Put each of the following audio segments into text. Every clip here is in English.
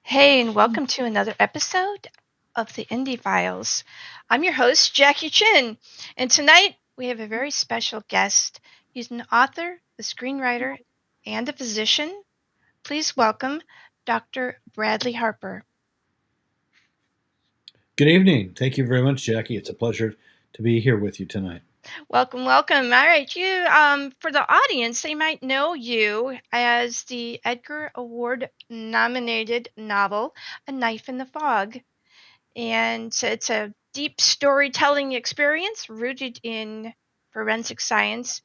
Hey, and welcome to another episode of the Indie Files. I'm your host, Jackie Chin, and tonight we have a very special guest. He's an author, a screenwriter, and a physician. Please welcome Dr. Bradley Harper. Good evening. Thank you very much, Jackie. It's a pleasure to be here with you tonight. Welcome, welcome. All right, for the audience, they might know you as the Edgar Award nominated novel, A Knife in the Fog. And so it's a deep storytelling experience rooted in forensic science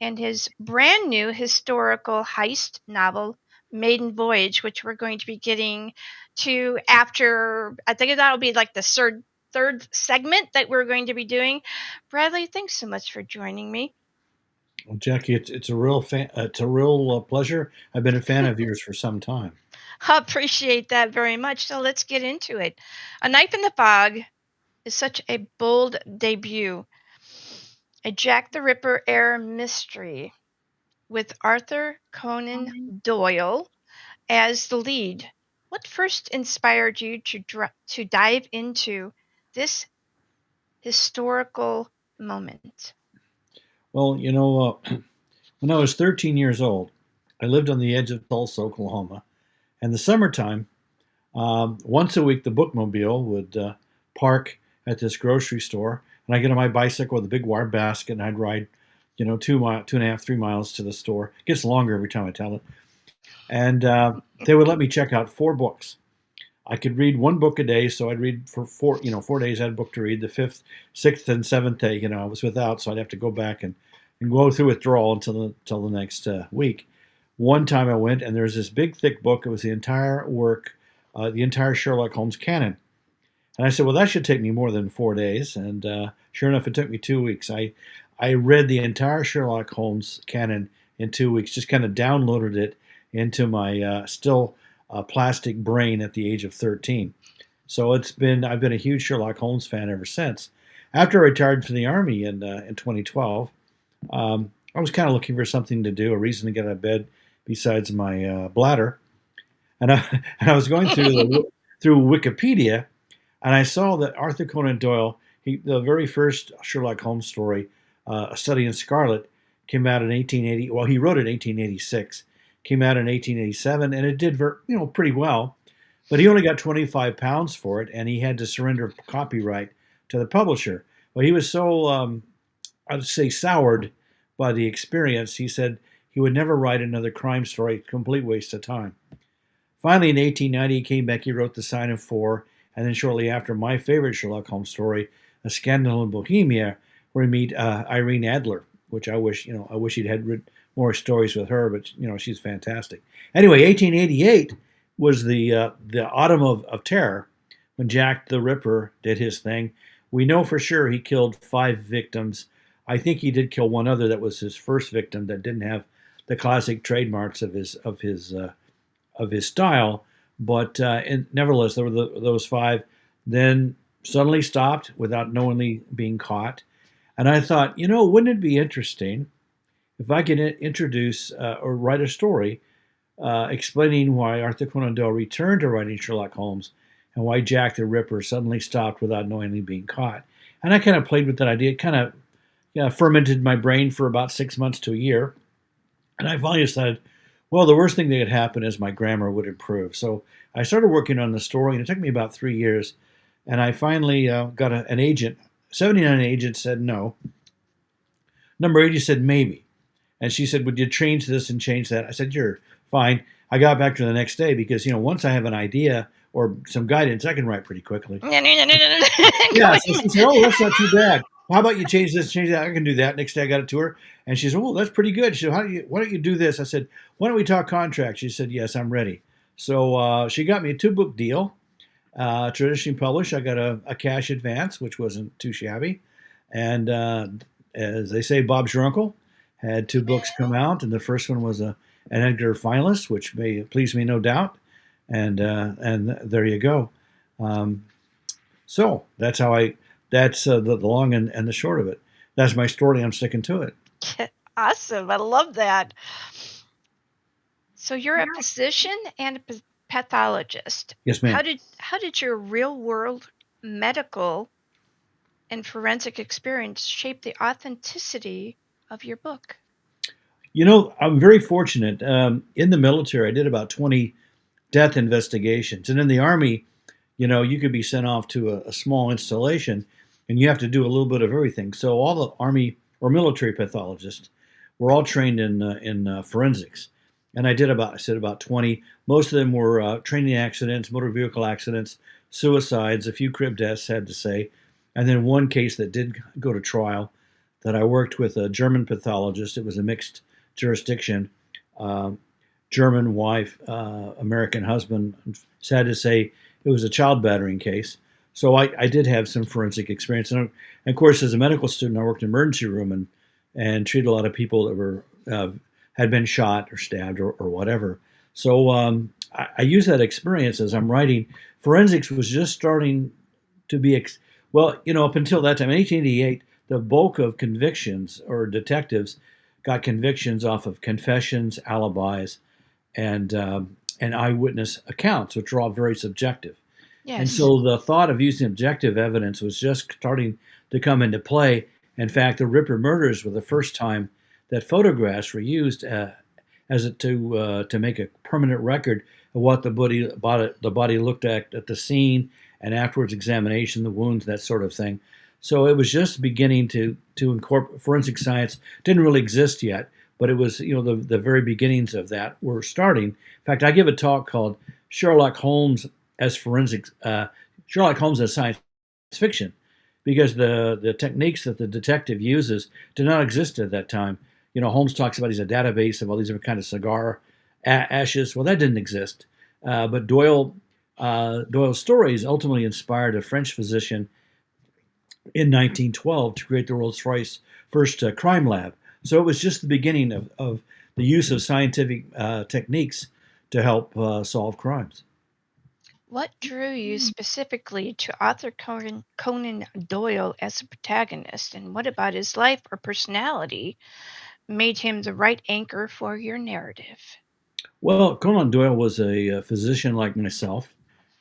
and his brand new historical heist novel, Maiden Voyage, which we're going to be getting to after. I think that'll be like the third segment that we're going to be doing. Bradley, thanks so much for joining me. Well, Jackie, it's a real pleasure. I've been a fan of yours for some time. I appreciate that very much. So let's get into it. A Knife in the Fog is such a bold debut. A Jack the Ripper era mystery with Arthur Conan Doyle as the lead. What first inspired you to dive into this historical moment? Well, when I was 13 years old, I lived on the edge of Tulsa, Oklahoma. And the summertime, once a week, the bookmobile would park at this grocery store, and I get on my bicycle with a big wire basket, and I'd ride, 2.5, 3 miles to the store. It gets longer every time I tell it. And they would let me check out 4 books. I could read one book a day, so I'd read for 4 days. I had a book to read. The fifth, sixth, and seventh day, I was without, so I'd have to go back and go through withdrawal until the next week. One time I went, and there was this big, thick book. It was the entire work, the entire Sherlock Holmes canon. And I said, well, that should take me more than 4 days. And sure enough, it took me 2 weeks. I read the entire Sherlock Holmes canon in 2 weeks. Just kind of downloaded it into my still plastic brain at the age of 13. So I've been a huge Sherlock Holmes fan ever since. After I retired from the army in 2012, I was kind of looking for something to do, a reason to get out of bed besides my bladder, and and I was going through Wikipedia, and I saw that Arthur Conan Doyle, the very first Sherlock Holmes story, A Study in Scarlet, came out in 1880. Well, he wrote it in 1886, came out in 1887, and it did pretty well. But he only got £25 for it, and he had to surrender copyright to the publisher. Well, he was so I'd say soured by the experience. He said he would never write another crime story, complete waste of time. Finally, in 1890, he came back. He wrote The Sign of Four, and then shortly after, my favorite Sherlock Holmes story, A Scandal in Bohemia, where we meet Irene Adler, which I wish he'd had more stories with her, but she's fantastic. Anyway, 1888 was the autumn of terror when Jack the Ripper did his thing. We know for sure he killed 5 victims. I think he did kill one other that was his first victim that didn't have the classic trademarks of his style. But nevertheless, there were those 5. Then suddenly stopped without knowingly being caught. And I thought, wouldn't it be interesting if I could introduce or write a story explaining why Arthur Conan Doyle returned to writing Sherlock Holmes and why Jack the Ripper suddenly stopped without knowingly being caught. And I kind of played with that idea. It kind of fermented my brain for about 6 months to a year. And I finally decided, well, the worst thing that could happen is my grammar would improve. So I started working on the story, and it took me about 3 years. And I finally got an agent. 79 agents said no. Number 80 said maybe. And she said, would you change this and change that? I said, sure, fine. I got back to her the next day because, once I have an idea or some guidance, I can write pretty quickly. Yeah, so she said, oh, that's not too bad. How about you change this, change that? I can do that. Next day I got it to her, and she said, oh, that's pretty good. She said, why don't you do this? I said, why don't we talk contract? She said, yes, I'm ready. So she got me a 2-book deal, traditionally published. I got a cash advance, which wasn't too shabby. And as they say, Bob's your uncle. Had 2 books come out, and the first one was an Edgar finalist, which may please me, no doubt. And there you go. Um, so that's how I. That's the long and the short of it. That's my story. I'm sticking to it. Awesome. I love that. So you're a physician and pathologist. Yes, How ma'am. did your real world medical and forensic experience shape the authenticity of your book? I'm very fortunate. In the military, I did about 20 death investigations. And in the Army, you could be sent off to a small installation and you have to do a little bit of everything. So all the Army or military pathologists were all trained in forensics. And I said about 20. Most of them were training accidents, motor vehicle accidents, suicides, a few crib deaths, had to say. And then one case that did go to trial that I worked with a German pathologist. It was a mixed jurisdiction. Um, German wife, American husband. Sad to say, it was a child battering case. So I did have some forensic experience, and of course, as a medical student, I worked in the emergency room and treated a lot of people that were had been shot or stabbed or whatever. So I use that experience as I'm writing. Forensics was just starting to be well, up until that time, in 1888, the bulk of convictions or detectives got convictions off of confessions, alibis, and eyewitness accounts, which are all very subjective. And Yes. so the thought of using objective evidence was just starting to come into play. In fact, the Ripper murders were the first time that photographs were used as to make a permanent record of what the body looked at the scene and afterwards examination, the wounds, that sort of thing. So it was just beginning to incorporate forensic science. Didn't really exist yet, but it was the very beginnings of that were starting. In fact, I give a talk called Sherlock Holmes as forensics, Sherlock Holmes as science fiction, because the techniques that the detective uses did not exist at that time. Holmes talks about he's a database of all these different kind of cigar ashes. Well, that didn't exist. But Doyle's stories ultimately inspired a French physician in 1912 to create the world's first crime lab. So it was just the beginning of the use of scientific techniques to help solve crimes. What drew you specifically to Arthur Conan Doyle as a protagonist, and what about his life or personality made him the right anchor for your narrative? Well, Conan Doyle was a physician like myself,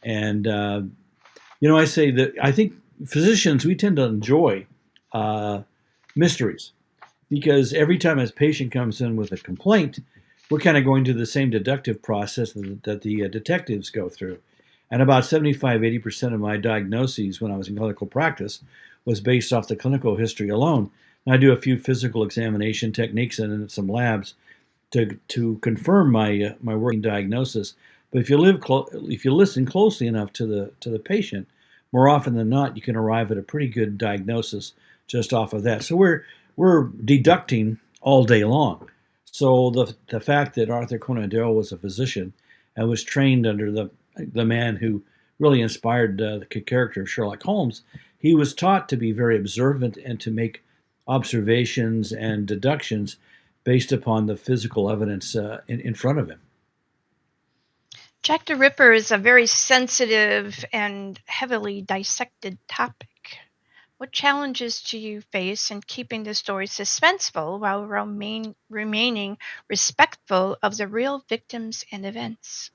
and I say that I think physicians we tend to enjoy uh, mysteries because every time a patient comes in with a complaint, we're kind of going through the same deductive process that the detectives go through. And about 75-80% of my diagnoses when I was in clinical practice was based off the clinical history alone. And I do a few physical examination techniques and in some labs to confirm my working diagnosis. But if you listen closely enough to the patient, more often than not, you can arrive at a pretty good diagnosis just off of that. So we're deducting all day long. So the fact that Arthur Conan Doyle was a physician and was trained under the man who really inspired the character of Sherlock Holmes, he was taught to be very observant and to make observations and deductions based upon the physical evidence in front of him. Jack the Ripper is a very sensitive and heavily dissected topic. What challenges do you face in keeping the story suspenseful while remaining respectful of the real victims and events?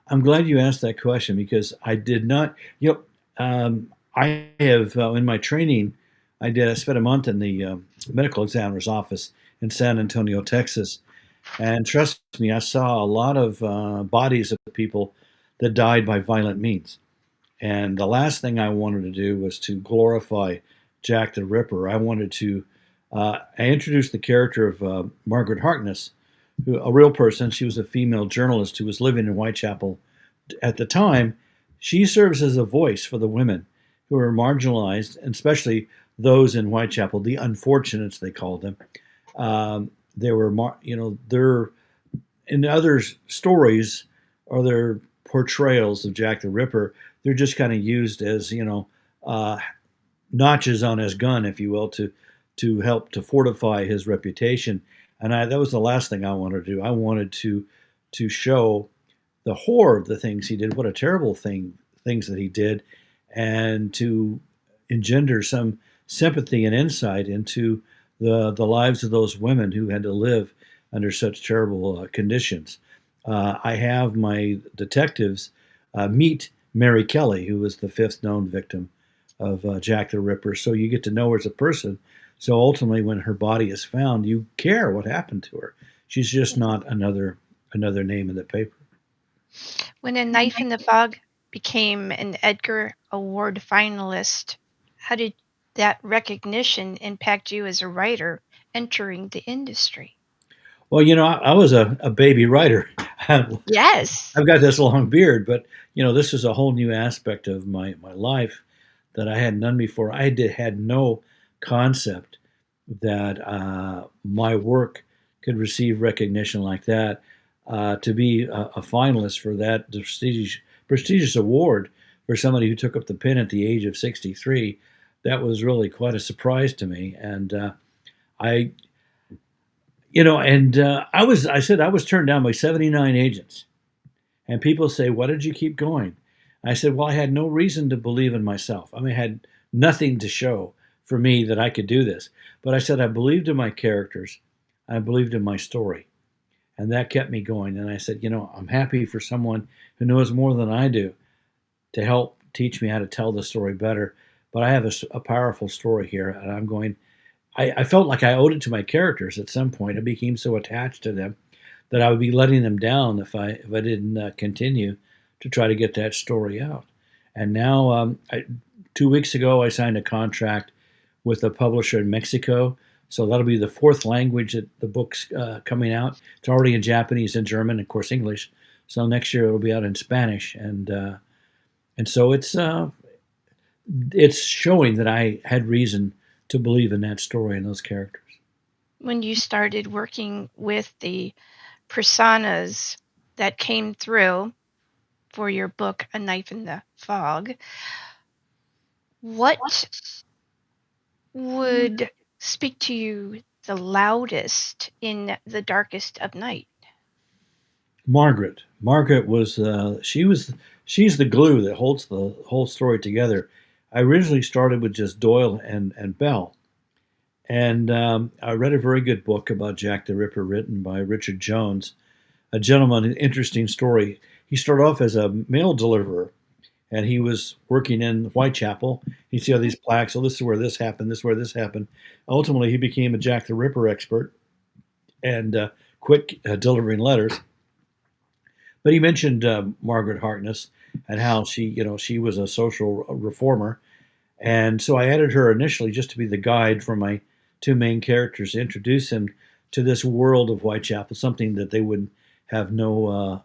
I'm glad you asked that question because I did not. I have in my training, I spent a month in the medical examiner's office in San Antonio, Texas, and trust me, I saw a lot of bodies of people that died by violent means. And the last thing I wanted to do was to glorify Jack the Ripper. I introduced the character of Margaret Harkness, a real person. She was a female journalist who was living in Whitechapel at the time. She serves as a voice for the women who are marginalized, and especially those in Whitechapel, the unfortunates, they called them. They were, they're in other stories or their portrayals of Jack the Ripper, they're just kind of used as uh, notches on his gun, if you will, to help to fortify his reputation. And that was the last thing I wanted to do. I wanted to show the horror of the things he did. What a terrible things that he did, and to engender some sympathy and insight into the lives of those women who had to live under such terrible conditions. I have my detectives meet Mary Kelly, who was the fifth known victim of Jack the Ripper. So you get to know her as a person. So ultimately, when her body is found, you care what happened to her. She's just not another name in the paper. When A Knife in the Fog became an Edgar Award finalist, how did that recognition impact you as a writer entering the industry? Well, I was a baby writer. Yes. I've got this long beard, but this is a whole new aspect of my life that I hadn't done before. Had no concept that my work could receive recognition like that. To be a finalist for that prestigious award for somebody who took up the pen at the age of 63, that was really quite a surprise to me. And I, I said I was turned down by 79 agents. And people say, "Why did you keep going?" I said, "Well, I had no reason to believe in myself. I mean, I had nothing to show for me that I could do this. But I said, I believed in my characters. I believed in my story. And that kept me going. And I said, I'm happy for someone who knows more than I do to help teach me how to tell the story better. But I have a powerful story here. And I felt like I owed it to my characters at some point. I became so attached to them that I would be letting them down if I didn't continue to try to get that story out. And now, 2 weeks ago, I signed a contract with a publisher in Mexico. So that'll be the fourth language that the book's coming out. It's already in Japanese and German, of course, English. So next year it'll be out in Spanish, and so it's showing that I had reason to believe in that story and those characters. When you started working with the personas that came through for your book, A Knife in the Fog, what would speak to you the loudest in the darkest of night? Margaret. Margaret was she's the glue that holds the whole story together. I originally started with just Doyle and Bell, and I read a very good book about Jack the Ripper written by Richard Jones, a gentleman, an interesting story. He started off as a mail deliverer, and he was working in Whitechapel. He'd see all these plaques. Oh, this is where this happened. This is where this happened. Ultimately, he became a Jack the Ripper expert and quit delivering letters. But he mentioned Margaret Harkness and how she was a social reformer, and so I added her initially just to be the guide for my two main characters to introduce him to this world of Whitechapel, something that they would have no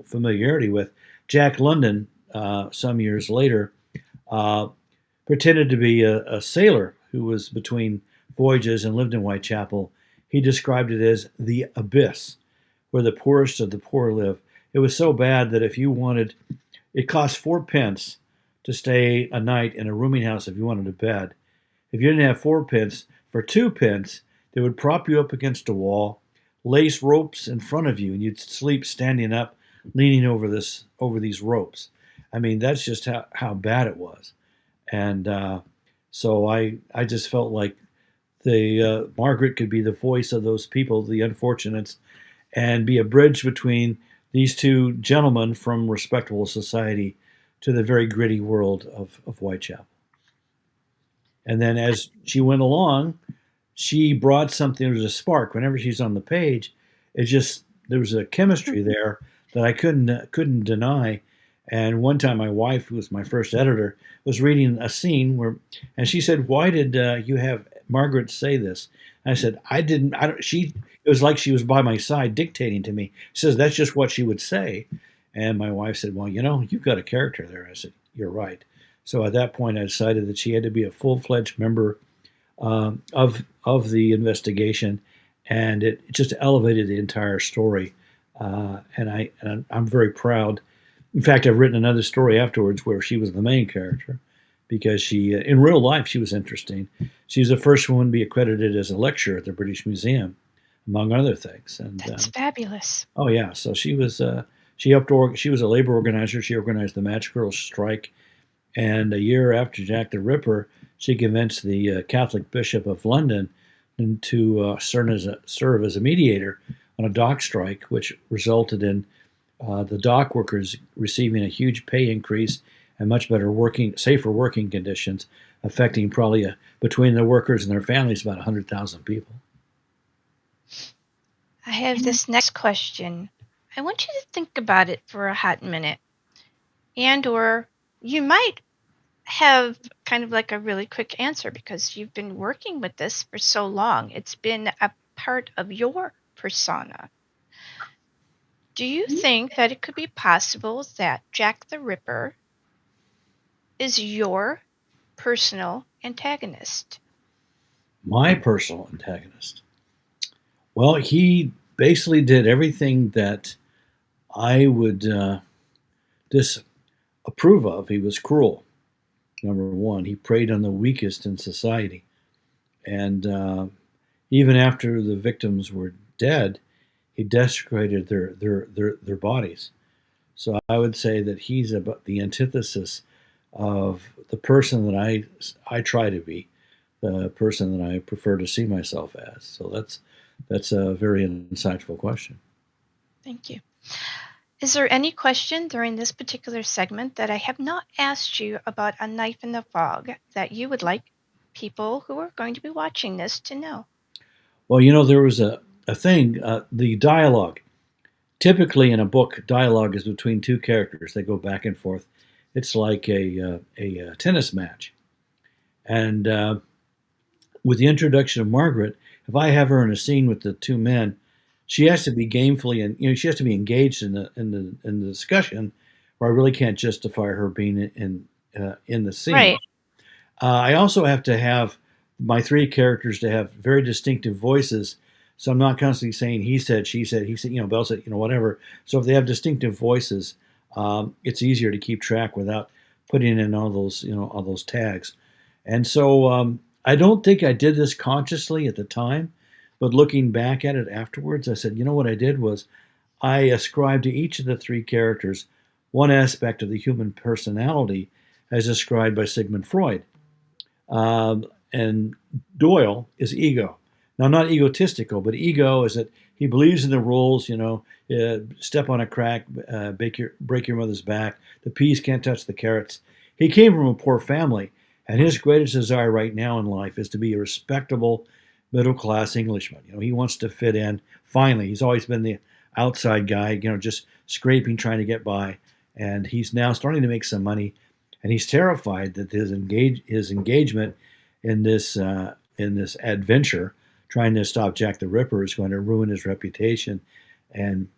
familiarity with. Jack London, some years later, uh, pretended to be a sailor who was between voyages and lived in Whitechapel. He described it as the abyss, where the poorest of the poor live. It was so bad that if you wanted, it cost 4 pence to stay a night in a rooming house if you wanted a bed. If you didn't have 4 pence, for 2 pence, they would prop you up against a wall, lace ropes in front of you, and you'd sleep standing up, leaning over these ropes. I mean, that's just how bad it was. And so I just felt like the Margaret could be the voice of those people, the unfortunates, and be a bridge between these two gentlemen from respectable society to the very gritty world of Whitechapel. And then as she went along, she brought something. There was a spark whenever she's on the page. It just there was a chemistry there that I couldn't deny. And one time, my wife, who was my first editor, was reading a scene where, and she said, "Why did you have Margaret say this?" And I said, "I didn't. I don't." She it was like she was by my side dictating to me. She says that's just what she would say. And my wife said, "Well, you've got a character there." I said, "You're right." So at that point, I decided that she had to be a full-fledged member of the investigation, and it just elevated the entire story. And I'm very proud. In fact, I've written another story afterwards where she was the main character because she, in real life, she was interesting. She was the first woman to be accredited as a lecturer at the British Museum, among other things. And That's fabulous. oh yeah, so she was. She helped. She was a labor organizer. She organized the Match Girls strike, and a year after Jack the Ripper, she convinced the Catholic Bishop of London to serve as a mediator on a dock strike, which resulted in the dock workers receiving a huge pay increase and much better working, safer working conditions, affecting probably between the workers and their families about 100,000 people. I have this next question. I want you to think about it for a hot minute. And or you might have kind of like a really quick answer because you've been working with this for so long. It's been a part of your persona. Do you think that it could be possible that Jack the Ripper is your personal antagonist? My personal antagonist. Well, he basically did everything that I would disapprove of. He was cruel. Number one, he preyed on the weakest in society, and even after the victims were dead, he desecrated their bodies. So I would say that he's about the antithesis of the person that I try to be, the person that I prefer to see myself as. So that's a very insightful question. Thank you. Is there any question during this particular segment that I have not asked you about A Knife in the Fog that you would like people who are going to be watching this to know? Well, there was a thing, the dialogue. Typically in a book, dialogue is between two characters. They go back and forth. It's like a tennis match. And with the introduction of Margaret, if I have her in a scene with the two men, she has to be gamefully and she has to be engaged in the discussion, or I really can't justify her being in the scene. Right. I also have to have my three characters to have very distinctive voices, so I'm not constantly saying he said, she said, he said, Belle said, whatever. So if they have distinctive voices, it's easier to keep track without putting in all those tags. And so I don't think I did this consciously at the time, but looking back at it afterwards, I said, what I did was I ascribed to each of the three characters one aspect of the human personality as described by Sigmund Freud. And Doyle is ego. Now, not egotistical, but ego is that he believes in the rules. Step on a crack, break your mother's back. The peas can't touch the carrots. He came from a poor family, and his greatest desire right now in life is to be a respectable middle class Englishman. He wants to fit in. Finally, he's always been the outside guy. Just scraping, trying to get by, and he's now starting to make some money, and he's terrified that his engagement in this adventure, trying to stop Jack the Ripper, is going to ruin his reputation, and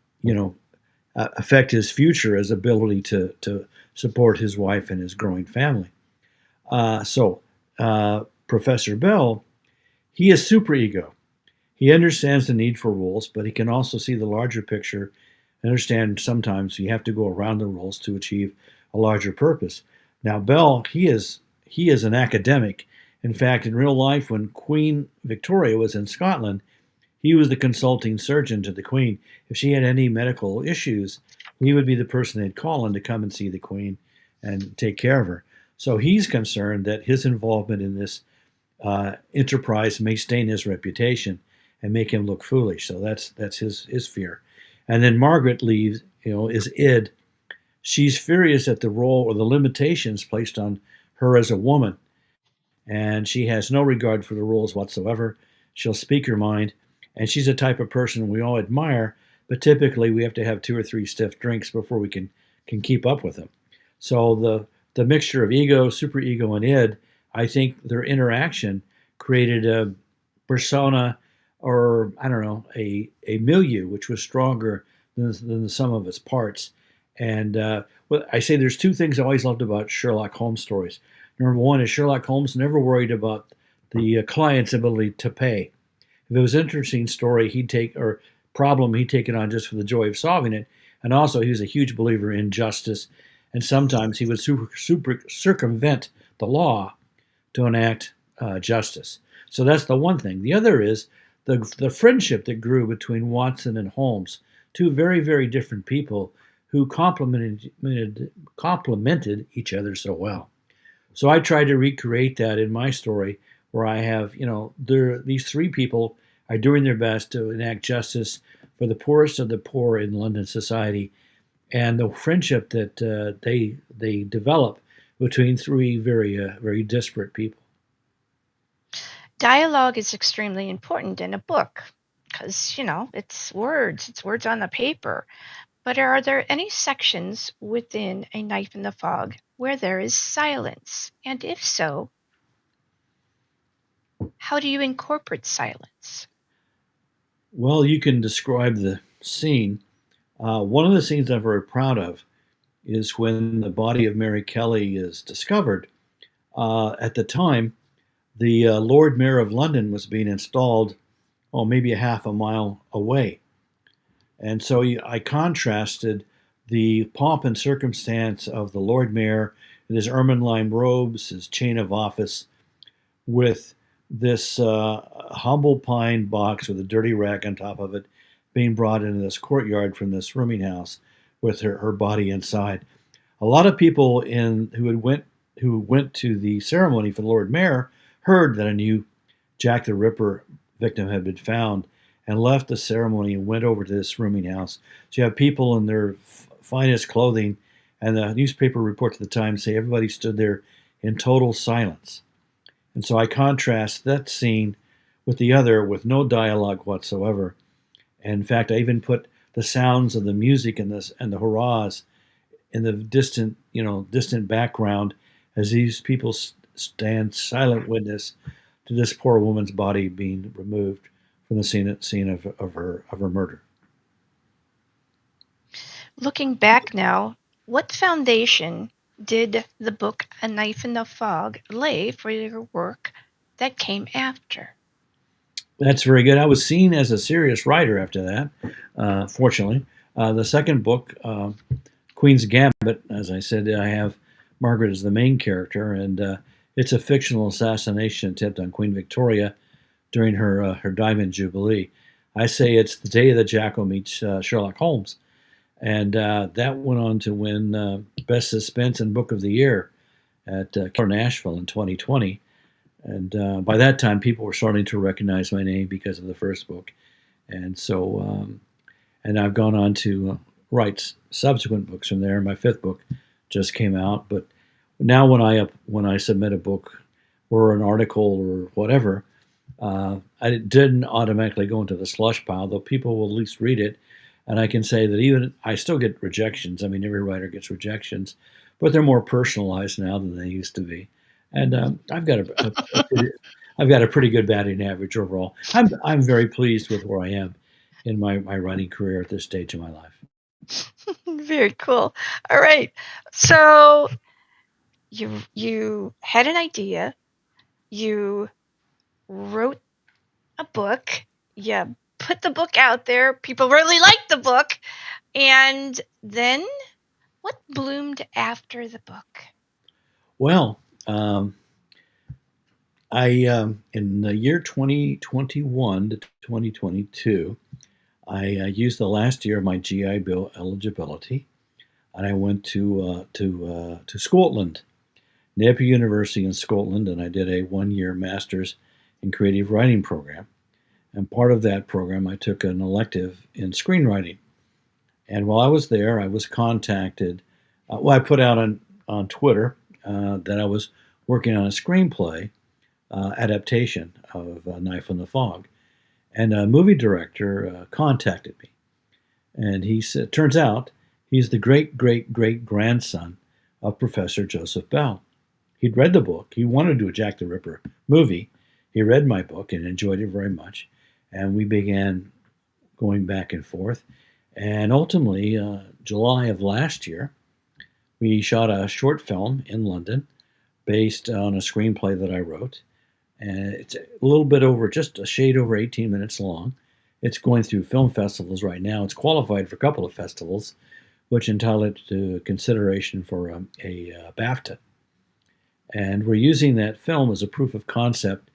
affect his future, his ability to support his wife and his growing family. Professor Bell, he is superego. He understands the need for rules, but he can also see the larger picture and understand sometimes you have to go around the rules to achieve a larger purpose. Now, Bell, he is an academic. In fact, in real life, when Queen Victoria was in Scotland, he was the consulting surgeon to the Queen. If she had any medical issues, he would be the person they'd call in to come and see the Queen and take care of her. So he's concerned that his involvement in this enterprise may stain his reputation and make him look foolish. So that's his fear. And then Margaret leaves, is id. She's furious at the role or the limitations placed on her as a woman, and she has no regard for the rules whatsoever. She'll speak her mind, and she's a type of person we all admire, but typically we have to have two or three stiff drinks before we can keep up with them. So the mixture of ego, superego, and id, I think their interaction created a persona, or I don't know, a milieu which was stronger than the sum of its parts. And well, I say there's two things I always loved about Sherlock Holmes stories. Number one is Sherlock Holmes never worried about the client's ability to pay. If it was an interesting story, or problem, he'd take it on just for the joy of solving it. And also, he was a huge believer in justice, and sometimes he would circumvent the law to enact justice. So that's the one thing. The other is the friendship that grew between Watson and Holmes, two very, very different people who complemented each other so well. So I tried to recreate that in my story, where I have, these three people are doing their best to enact justice for the poorest of the poor in London society, and the friendship that they develop between three very disparate people. Dialogue is extremely important in a book because, it's words on the paper. But are there any sections within A Knife in the Fog where there is silence? And if so, how do you incorporate silence? Well, you can describe the scene. One of the scenes I'm very proud of is when the body of Mary Kelly is discovered. At the time, the Lord Mayor of London was being installed, oh, maybe a half a mile away. And so I contrasted the pomp and circumstance of the Lord Mayor in his ermine lined robes, his chain of office, with this humble pine box with a dirty rag on top of it being brought into this courtyard from this rooming house with her body inside. A lot of people who went to the ceremony for the Lord Mayor heard that a new Jack the Ripper victim had been found and left the ceremony and went over to this rooming house. So you have people in their finest clothing, and the newspaper reports at the time say everybody stood there in total silence. And so I contrast that scene with the other with no dialogue whatsoever. And in fact, I even put the sounds of the music and the hurrahs in the distant background as these people stand silent witness to this poor woman's body being removed from the scene of her murder. Looking back now, what foundation did the book A Knife in the Fog lay for your work that came after? That's very good. I was seen as a serious writer after that. Fortunately, the second book, Queen's Gambit, as I said, I have Margaret as the main character, and it's a fictional assassination attempt on Queen Victoria during her Diamond Jubilee. I say it's the day that Jackal meets Sherlock Holmes, and that went on to win Best Suspense and Book of the Year at Nashville in 2020. And by that time, people were starting to recognize my name because of the first book, and so and I've gone on to write subsequent books from there. My fifth book just came out, but now when I submit a book or an article or whatever, I didn't automatically go into the slush pile, though people will at least read it. And I can say that even I still get rejections. I mean, every writer gets rejections, but they're more personalized now than they used to be. And I've got a pretty good batting average overall. I'm very pleased with where I am in my writing career at this stage of my life. Very cool. All right. So you had an idea, you wrote a book, you put the book out there, people really liked the book, and then what bloomed after the book? Well, I in the year 2021 to 2022, I used the last year of my GI Bill eligibility, and I went to Scotland, Napier University in Scotland, and I did a 1 year master's in creative writing program. And part of that program, I took an elective in screenwriting. And while I was there, I was contacted. Well, I put out on Twitter that I was working on a screenplay adaptation of Knife in the Fog, and a movie director contacted me, and he said, turns out he's the great great great grandson of Professor Joseph Bell. He'd read the book. He wanted to do a Jack the Ripper movie. He read my book and enjoyed it very much, and we began going back and forth. And ultimately, July of last year, we shot a short film in London based on a screenplay that I wrote. And it's a little bit over, just a shade over 18 minutes long. It's going through film festivals right now. It's qualified for a couple of festivals, which entitle it to consideration for a BAFTA. And we're using that film as a proof of concept.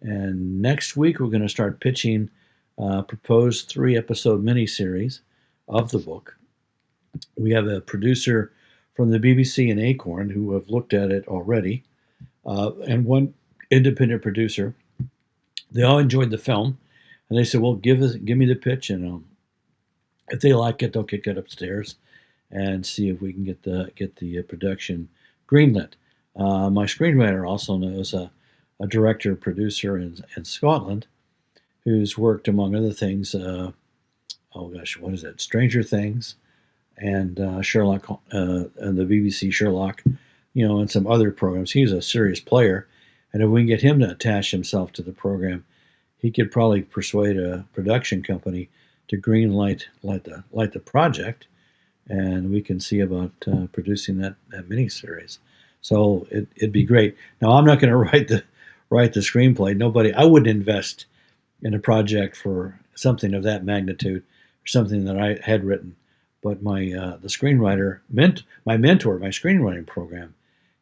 And next week, we're going to start pitching a proposed 3 episode miniseries of the book. We have a producer from the BBC and Acorn who have looked at it already, and one independent producer. They all enjoyed the film, and they said, "Well, give me the pitch, and If they like it, they'll kick it upstairs and see if we can get the production greenlit. My screenwriter also knows a director producer in Scotland who's worked among other things. Oh gosh, what is it? Stranger Things and Sherlock and the BBC Sherlock, and some other programs. He's a serious player, and if we can get him to attach himself to the program, he could probably persuade a production company to green light the project, and we can see about producing that miniseries. So it'd be great. Now I'm not going to write the screenplay. Nobody. I wouldn't invest in a project for something of that magnitude, or something that I had written. But the screenwriter my mentor, my screenwriting program,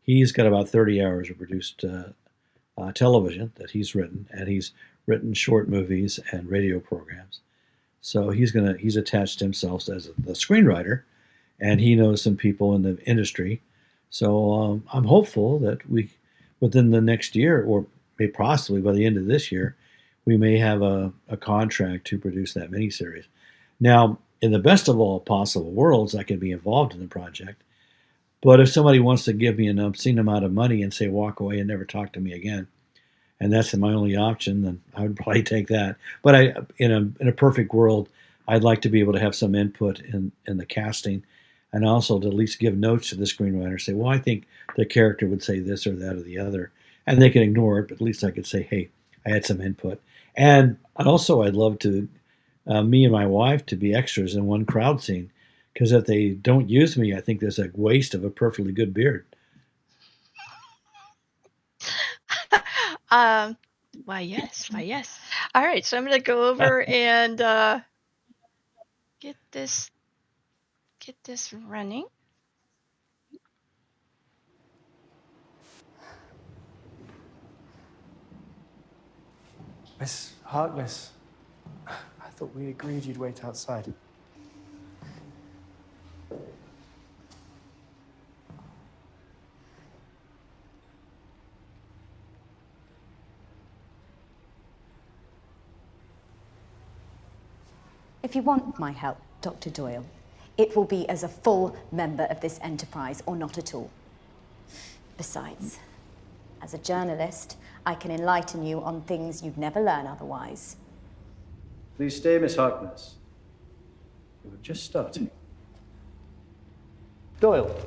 he's got about 30 hours of produced television that he's written, and he's written short movies and radio programs. So he's attached himself as the screenwriter, and he knows some people in the industry. So I'm hopeful that within the next year, or maybe possibly by the end of this year, we may have a contract to produce that miniseries. Now, in the best of all possible worlds, I could be involved in the project. But if somebody wants to give me an obscene amount of money and say walk away and never talk to me again, and that's my only option, then I would probably take that. But in a perfect world, I'd like to be able to have some input in the casting, and also to at least give notes to the screenwriter. Say, well, I think the character would say this or that or the other, and they can ignore it, but at least I could say, hey, I had some input. And also, I'd love to me and my wife to be extras in one crowd scene, because if they don't use me, I think there's a waste of a perfectly good beard. um, why yes, why yes. All right, so I'm gonna go over and get this get this running. Miss Harkness, I thought we agreed you'd wait outside. If you want my help, Dr. Doyle, it will be as a full member of this enterprise or not at all. Besides, as a journalist, I can enlighten you on things you'd never learn otherwise. Please stay, Miss Harkness. We were just starting. Doyle,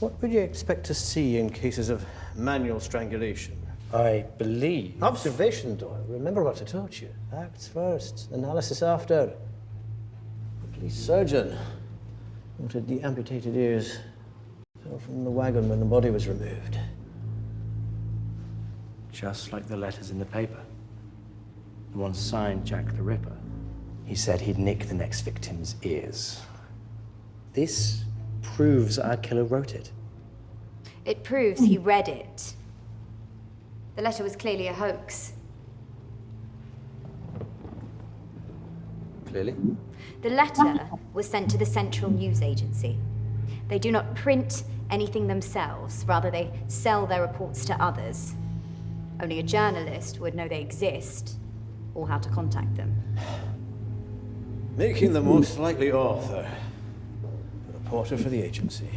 what would you expect to see in cases of manual strangulation? I believe... Observation, Doyle. Remember what I taught you. Facts first, analysis after. The police surgeon noted the amputated ears fell from the wagon when the body was removed. Just like the letters in the paper. The one signed Jack the Ripper. He said he'd nick the next victim's ears. This proves our killer wrote it. It proves he read it. The letter was clearly a hoax. Clearly? The letter was sent to the Central News Agency. They do not print anything themselves. Rather, they sell their reports to others. Only a journalist would know they exist or how to contact them. Making the most likely author. A reporter for the agency.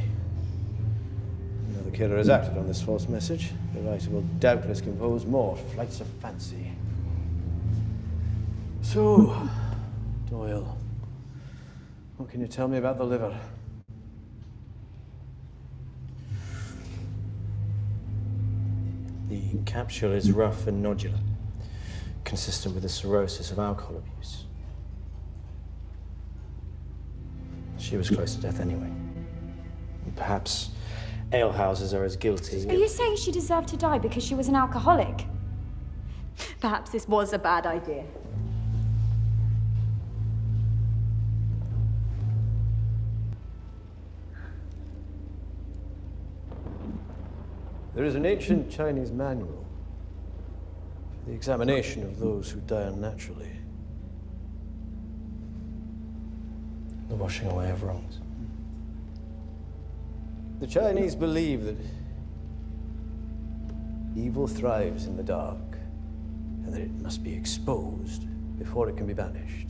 Now the killer has acted on this false message. The writer will doubtless compose more flights of fancy. So, Doyle, what can you tell me about the liver? The capsule is rough and nodular, consistent with the cirrhosis of alcohol abuse. She was close to death anyway. And perhaps alehouses are as guilty. Are you saying she deserved to die because she was an alcoholic? Perhaps this was a bad idea. There is an ancient Chinese manual for the examination of those who die unnaturally. The washing away of wrongs. The Chinese believe that evil thrives in the dark, and that it must be exposed before it can be banished.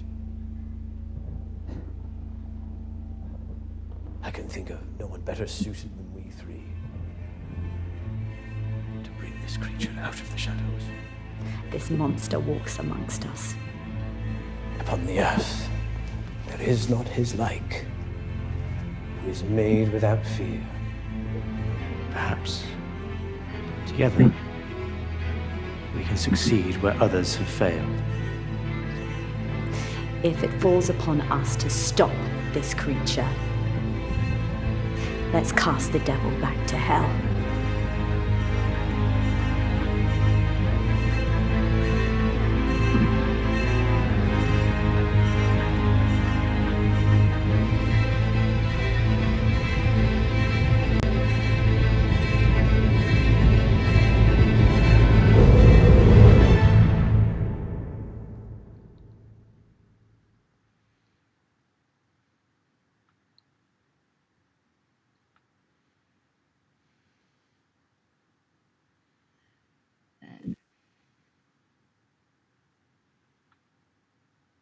can think of no one better suited than we three to bring this creature out of the shadows. This monster walks amongst us. Upon the earth, there is not his like, who is made without fear. Perhaps together we can succeed where others have failed. If it falls upon us to stop this creature, let's cast the devil back to hell.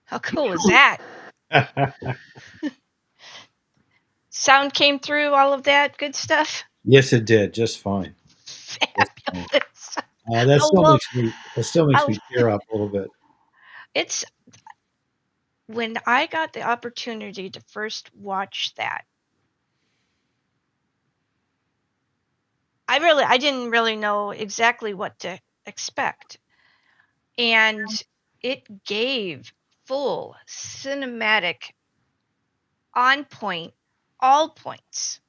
How cool was that? Sound came through, all of that good stuff? Yes, it did just fine. Just fine. Fabulous. That I still love makes me tear up a little bit. it's when I got the opportunity to first watch that. I didn't really know exactly what to expect. And it gave full cinematic on point all points.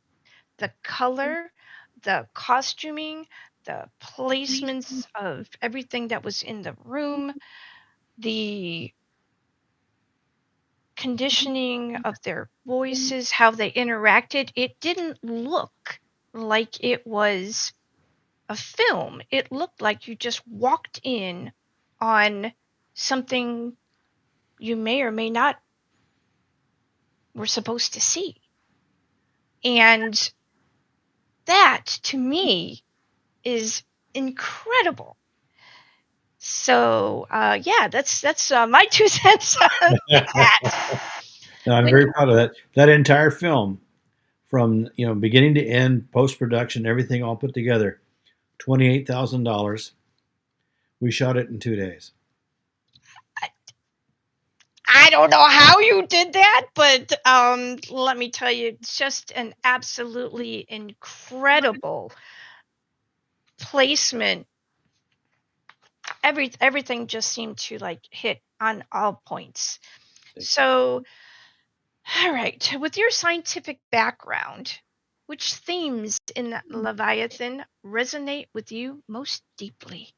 The color, the costuming, the placements of everything that was in the room, the conditioning of their voices, how they interacted, it didn't look like it was a film. It looked like you just walked in on something you may or may not were supposed to see. And that, to me, is incredible. So, yeah, that's my 2 cents on that. No, I'm very proud of that. That entire film, from beginning to end, post production, everything all put together, $28,000. We shot it in 2 days. I don't know how you did that, but let me tell you, it's just an absolutely incredible placement. Everything just seemed to like hit on all points. So, all right, with your scientific background, which themes in Leviathan resonate with you most deeply?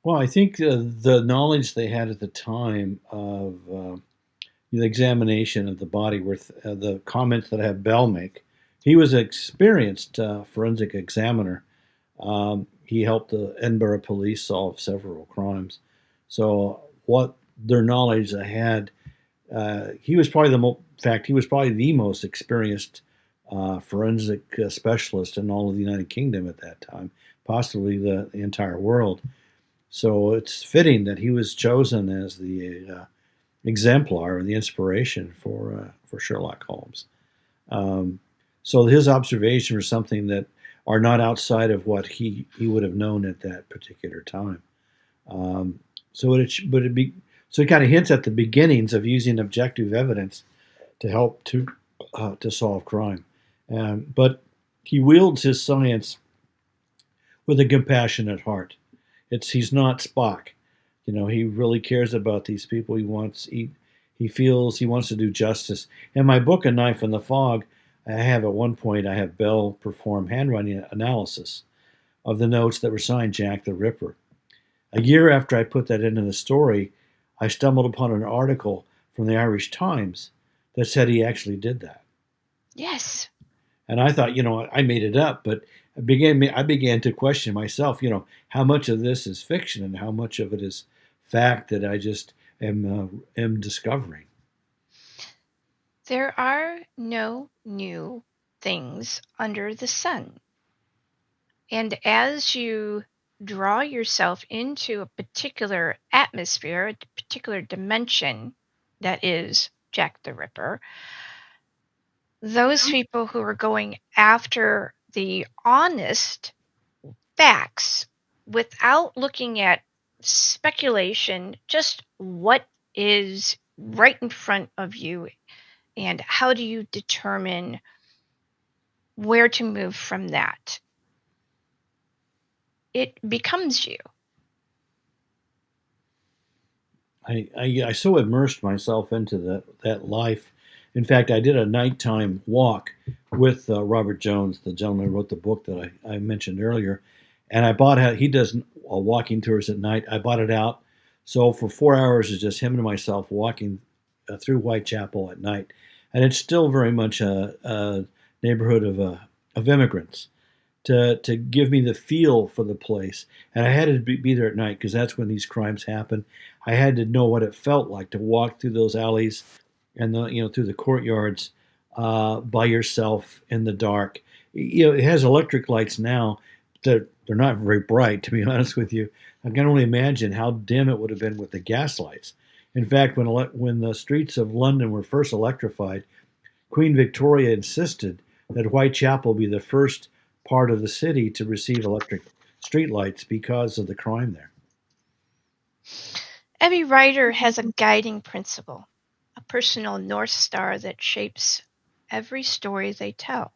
Well, I think the knowledge they had at the time of the examination of the body, with the comments that I have Bell make, he was an experienced forensic examiner. He helped the Edinburgh police solve several crimes. So, what their knowledge they had, he was probably in fact, he was probably the most experienced forensic specialist in all of the United Kingdom at that time, possibly the entire world. So it's fitting that he was chosen as the exemplar and the inspiration for Sherlock Holmes. Um, so his observations were something that are not outside of what he would have known at that particular time. Um, so it kind of hints at the beginnings of using objective evidence to help to solve crime. But he wields his science with a compassionate heart. He's not Spock. He really cares about these people. He feels he wants to do justice. In my book, A Knife in the Fog, I have Bell perform handwriting analysis of the notes that were signed Jack the Ripper. A year after I put that into the story, I stumbled upon an article from the Irish Times that said he actually did that. Yes. And I thought, I made it up, but I began to question myself, how much of this is fiction and how much of it is fact that I just am discovering. There are no new things under the sun. And as you draw yourself into a particular atmosphere, a particular dimension that is Jack the Ripper, Those people who are going after the honest facts without looking at speculation, just what is right in front of you, and how do you determine where to move from that? It becomes you. I so immersed myself into that life. In fact, I did a nighttime walk with Robert Jones, the gentleman who wrote the book that I mentioned earlier, and I bought out. He does walking tours at night. I bought it out, so for 4 hours it's just him and myself walking through Whitechapel at night, and it's still very much a neighborhood of immigrants to give me the feel for the place. And I had to be there at night because that's when these crimes happen. I had to know what it felt like to walk through those alleys and through the courtyards by yourself in the dark. It has electric lights now. They're not very bright, to be honest with you. I can only imagine how dim it would have been with the gas lights. In fact, when the streets of London were first electrified, Queen Victoria insisted that Whitechapel be the first part of the city to receive electric streetlights because of the crime there. Every writer has a guiding principle, a personal North Star that shapes every story they tell.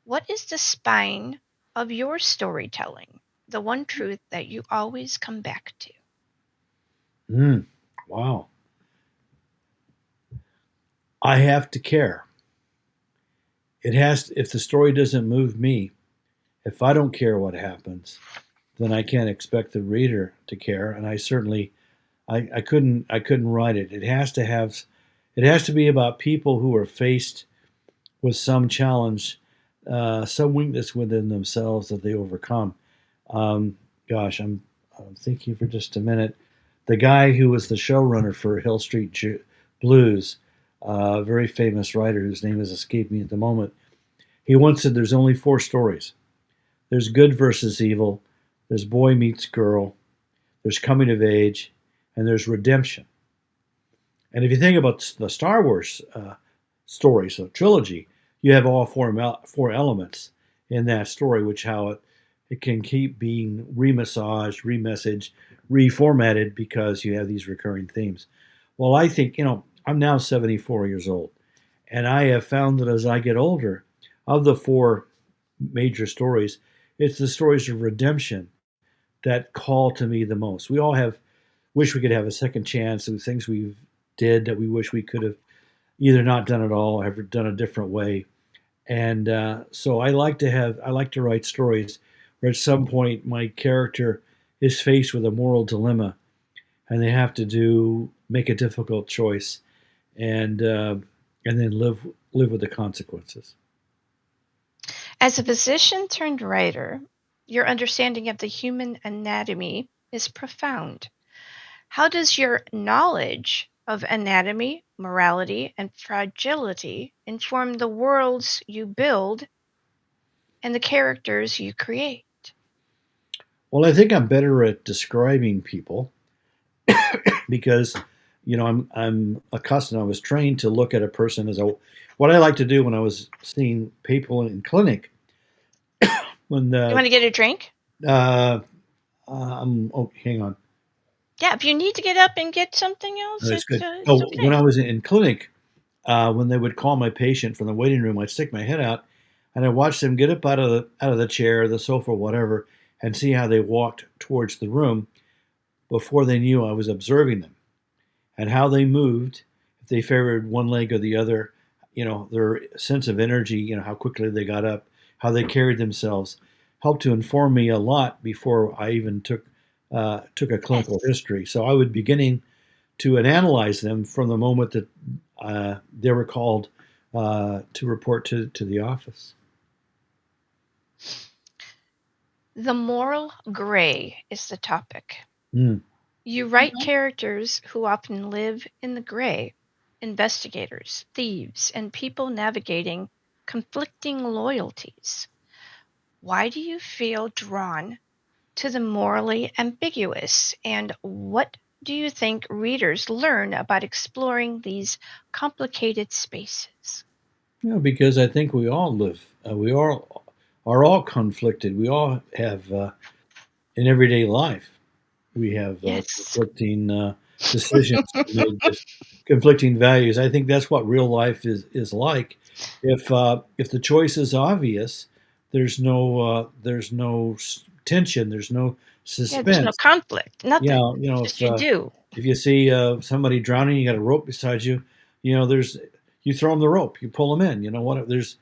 What is the spine of your storytelling? The one truth that you always come back to? Wow. I have to care. It has. If the story doesn't move me, if I don't care what happens, then I can't expect the reader to care. And I certainly, I couldn't write it. It has to have. It has to be about people who are faced with some challenge, some weakness within themselves that they overcome. Gosh, I'm thinking for just a minute. The guy who was the showrunner for Hill Street Blues, a very famous writer whose name is escaping me at the moment, he once said there's only four stories. There's good versus evil, there's boy meets girl, there's coming of age, and there's redemption. And if you think about the Star Wars story, so trilogy, you have all four elements in that story, which how it can keep being remassaged, remessaged, reformatted because you have these recurring themes. Well, I think, I'm now 74 years old, and I have found that as I get older, of the four major stories, it's the stories of redemption that call to me the most. We all have wish we could have a second chance with things we did that we wish we could have either not done at all or have done a different way. And so I like to write stories where at some point my character is faced with a moral dilemma and they have to make a difficult choice and then live with the consequences. As a physician turned writer, your understanding of the human anatomy is profound. How does your knowledge of anatomy, morality, and fragility inform the worlds you build and the characters you create? Well, I think I'm better at describing people because I'm accustomed. I was trained to look at a person as a. What I like to do when I was seeing people in clinic when You the want to get a drink? uh, oh, hang on. Yeah, if you need to get up and get something else, That's good. it's Oh, when okay. I was in clinic, when they would call my patient from the waiting room, I'd stick my head out and I'd watch them get up out of the chair, the sofa, whatever, and see how they walked towards the room before they knew I was observing them and how they moved, if they favored one leg or the other, their sense of energy, how quickly they got up, how they carried themselves, helped to inform me a lot before I even took a clinical Yes. history. So I would beginning to analyze them from the moment that they were called to report to the office. The moral gray is the topic. Mm. You write characters who often live in the gray, investigators, thieves, and people navigating conflicting loyalties. Why do you feel drawn to the morally ambiguous, and what do you think readers learn about exploring these complicated spaces? Because I think we all live, we all are all conflicted. We all have in everyday life. We have Yes. conflicting decisions to make, conflicting values. I think that's what real life is like. If the choice is obvious, there's no tension, there's no Yeah, there's no suspense. conflict, nothing. Yeah, It's just you do. if you see somebody drowning, you got a rope beside you. There's you throw them the rope, you pull them in. You know what? There's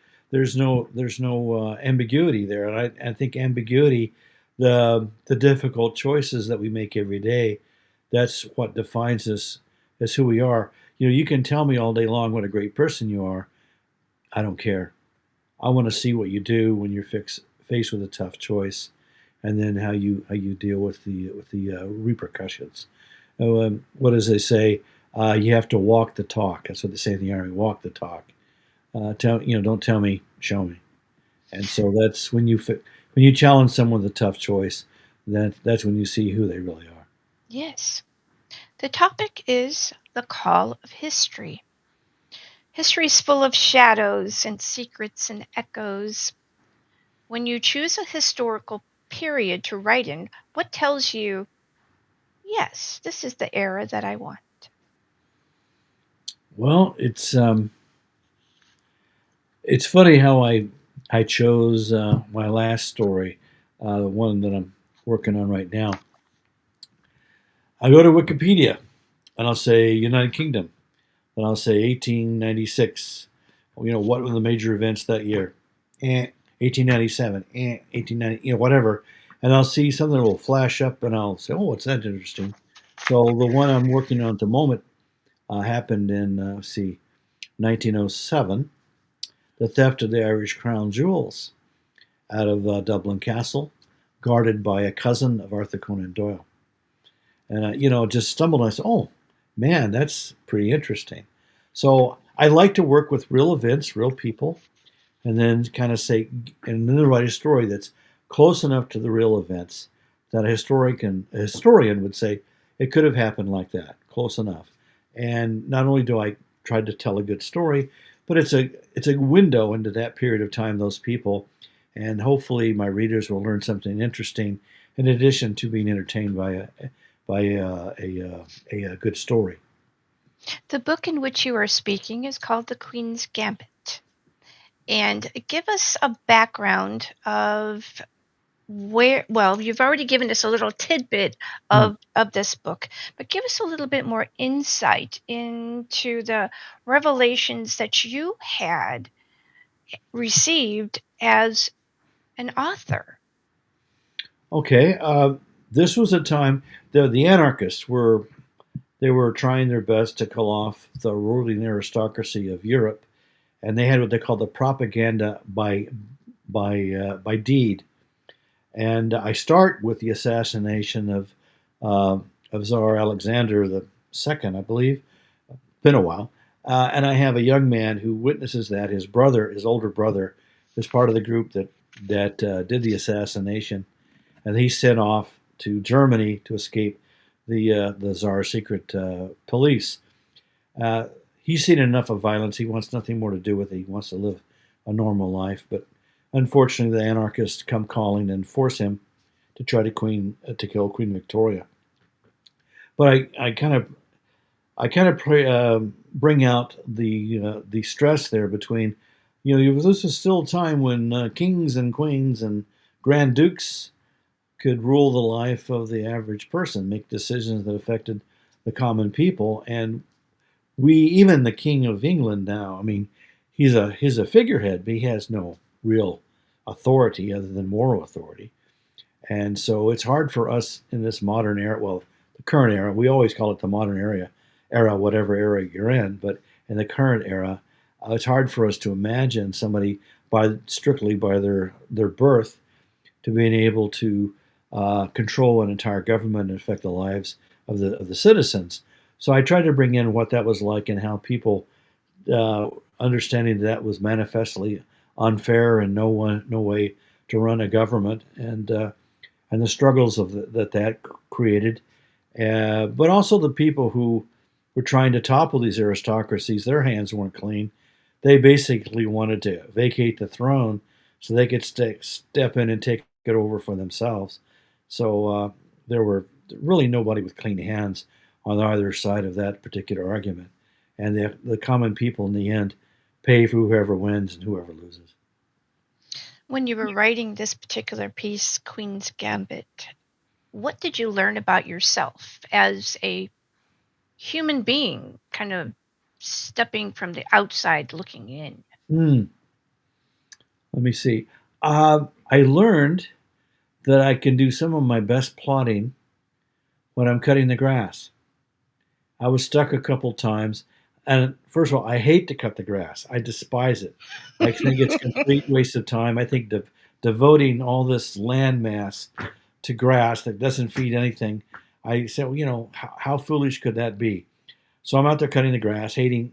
no ambiguity there, and I think ambiguity, the difficult choices that we make every day, that's what defines us as who we are. You can tell me all day long what a great person you are. I don't care. I want to see what you do when you're faced with a tough choice, and then how you deal with the repercussions. What does they say? You have to walk the talk. That's what they say in the army. Walk the talk. Don't tell me, show me. And so that's when you challenge someone with a tough choice. That's when you see who they really are. Yes. The topic is the call of history. History is full of shadows and secrets and echoes. When you choose a historical period to write in, what tells you, yes, this is the era that I want? Well, it's funny how I chose my last story, the one that I'm working on right now. I go to Wikipedia and I'll say United Kingdom, and I'll say 1896. What were the major events that year? 1897, 1890, whatever. And I'll see something that will flash up, and I'll say, oh, what's that interesting? So the one I'm working on at the moment happened in, let's see, 1907, the theft of the Irish crown jewels out of Dublin Castle, guarded by a cousin of Arthur Conan Doyle. And just stumbled and I said, oh man, that's pretty interesting. So I like to work with real events, real people, and then kind of say, and then write a story that's close enough to the real events that a historian would say it could have happened like that, close enough. And not only do I try to tell a good story, but it's a window into that period of time, those people, and hopefully my readers will learn something interesting in addition to being entertained by a good story. The book in which you are speaking is called The Queen's Gambit. And give us a background of well, you've already given us a little tidbit Hmm. of this book, but give us a little bit more insight into the revelations that you had received as an author. Okay, this was a time the anarchists were trying their best to kill off the ruling aristocracy of Europe, and they had what they called the propaganda by deed. And I start with the assassination uh, of Tsar Alexander the Second, I believe. Been a while, and I have a young man who witnesses that his brother, his older brother, is part of the group that did the assassination, and he's sent off to Germany to escape the Tsar's secret police. Uh, he's seen enough of violence. He wants nothing more to do with it. He wants to live a normal life. But unfortunately, the anarchists come calling and force him to try to kill Queen Victoria. But I kind of bring out the stress there between, this is still a time when kings and queens and grand dukes could rule the life of the average person, make decisions that affected the common people, and even the King of England now. I mean, he's a figurehead, but he has no real authority other than moral authority. And so it's hard for us in this modern era. Well, the current era. We always call it the modern era, whatever era you're in. But in the current era, it's hard for us to imagine somebody strictly by their birth to being able to control an entire government and affect the lives of the citizens. So I tried to bring in what that was like and how people uh, understanding that was manifestly unfair and no way to run a government and the struggles that created, but also the people who were trying to topple these aristocracies. Their hands weren't clean. they basically wanted to vacate the throne so they could step in and take it over for themselves. So there were really nobody with clean hands on either side of that particular argument. And the common people in the end pay for whoever wins and whoever loses. When you were writing this particular piece, Queen's Gambit, what did you learn about yourself as a human being, kind of stepping from the outside looking in? Hmm. Let me see. I learned that I can do some of my best plotting when I'm cutting the grass. I was stuck a couple times, and first of all, I hate to cut the grass. I despise it. I think it's a complete waste of time. I think devoting all this land mass to grass that doesn't feed anything. I said, well, how foolish could that be? So I'm out there cutting the grass, hating,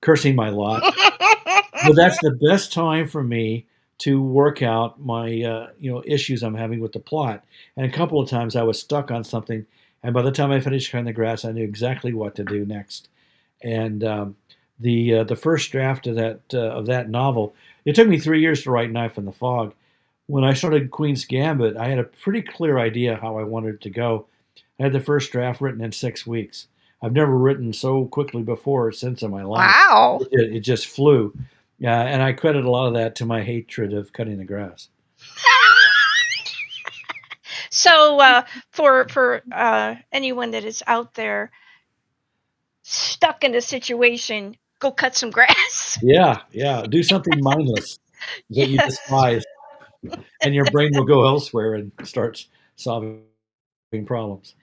cursing my lot. But that's the best time for me to work out my issues I'm having with the plot. And a couple of times I was stuck on something, and by the time I finished cutting the grass, I knew exactly what to do next. And the first draft of that novel, it took me 3 years to write Knife in the Fog. When I started Queen's Gambit, I had a pretty clear idea how I wanted it to go. I had the first draft written in 6 weeks. I've never written so quickly before or since in my life. Wow. It just flew. Yeah, and I credit a lot of that to my hatred of cutting the grass. So, for anyone that is out there stuck in a situation, go cut some grass. Yeah, yeah. Do something mindless that you Yes, despise, and your brain will go elsewhere and starts solving problems.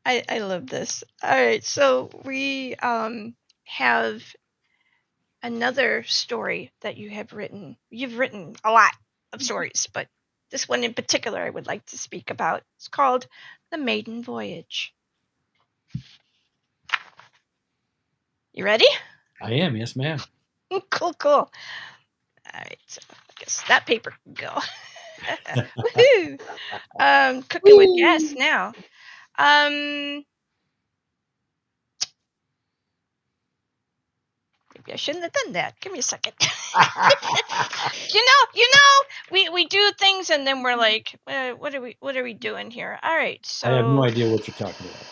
I love this. All right, so we have another story that you have written. You've written a lot of stories, but this one in particular I would like to speak about. It's called The Maiden Voyage. You ready? I am, yes, ma'am. Cool, cool. All right, so I guess that paper can go. Woohoo! Cooking with gas now. Maybe I shouldn't have done that. Give me a second. We do things and then we're like, what are we doing here? All right, I have no so idea what you're talking about.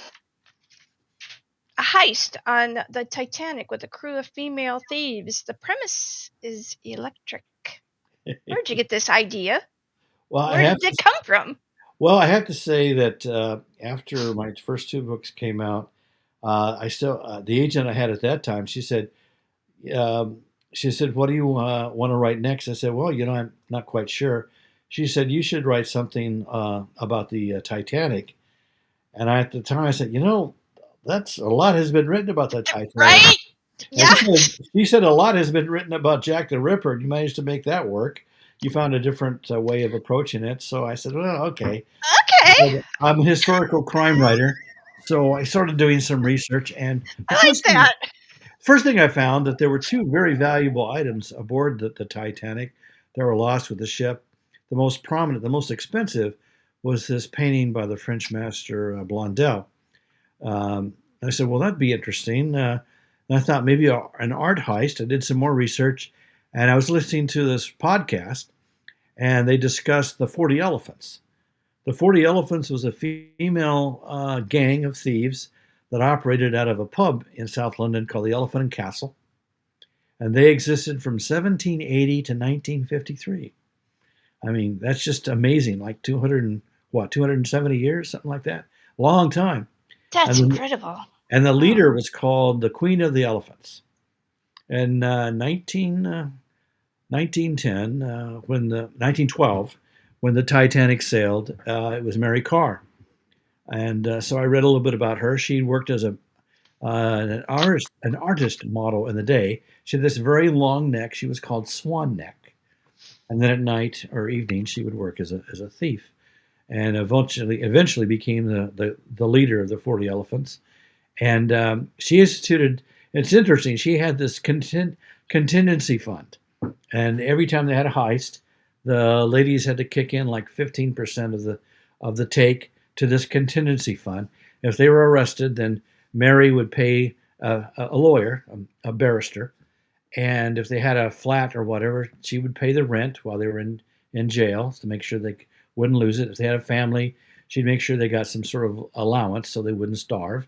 a heist on the Titanic with a crew of female thieves. The premise is electric. Where'd you get this idea? Well, I Where have did it to. come from? Well, I have to say that after my first two books came out, I still the agent I had at that time. Um, she said, "What do you want to write next?" I said, "Well, I'm not quite sure." She said, "You should write something about the Titanic." And at the time, I said, that's a lot has been written about the Titanic. Right? And Yeah. she said, a lot has been written about Jack the Ripper, and you managed to make that work. You found a different way of approaching it. So I said, well, okay. Okay. I'm a historical crime writer. So I started doing some research, and the I like that. first thing I found that there were two very valuable items aboard the Titanic that were lost with the ship. The most prominent, the most expensive, was this painting by the French master Blondel. Um, I said, well, that'd be interesting. And I thought maybe an art heist. I did some more research, and I was listening to this podcast, and they discussed the 40 Elephants. The 40 Elephants was a female gang of thieves that operated out of a pub in South London called the Elephant and Castle, and they existed from 1780 to 1953. I mean, that's just amazing. Like 270 years, something like that. Long time. That's And incredible. and the Wow. leader was called the Queen of the Elephants. In 1910, when the 1912, when the Titanic sailed, it was Mary Carr, and so I read a little bit about her. She worked as an artist model in the day. She had this very long neck. She was called Swan Neck, and then at night or evening she would work as a thief, and eventually became the leader of the 40 Elephants. And she instituted. It's interesting. She had this contingency fund, and every time they had a heist, the ladies had to kick in like 15% of the take to this contingency fund. If they were arrested, then Mary would pay a lawyer, a barrister, And if they had a flat or whatever, she would pay the rent while they were in jail to make sure they wouldn't lose it. If they had a family, she'd make sure they got some sort of allowance so they wouldn't starve.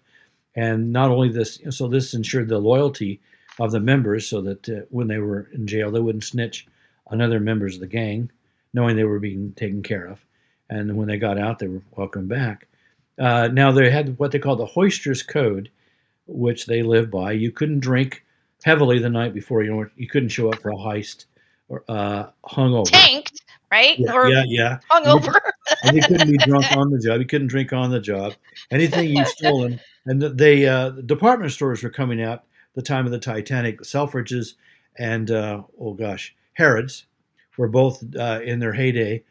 And not only this, so this ensured the loyalty of the members so that when they were in jail, they wouldn't snitch on other members of the gang, knowing they were being taken care of. And when they got out, they were welcomed back. Now, they had what they called the Hoister's Code, which they lived by. You couldn't drink heavily the night before. You couldn't show up for a heist or hungover. Tanked, right? Yeah, Or yeah, yeah. And hungover. and you couldn't be drunk on the job. You couldn't drink on the job. Anything you stolen, and the department stores were coming out the time of the Titanic. Selfridges and oh gosh, Harrods were both in their heyday,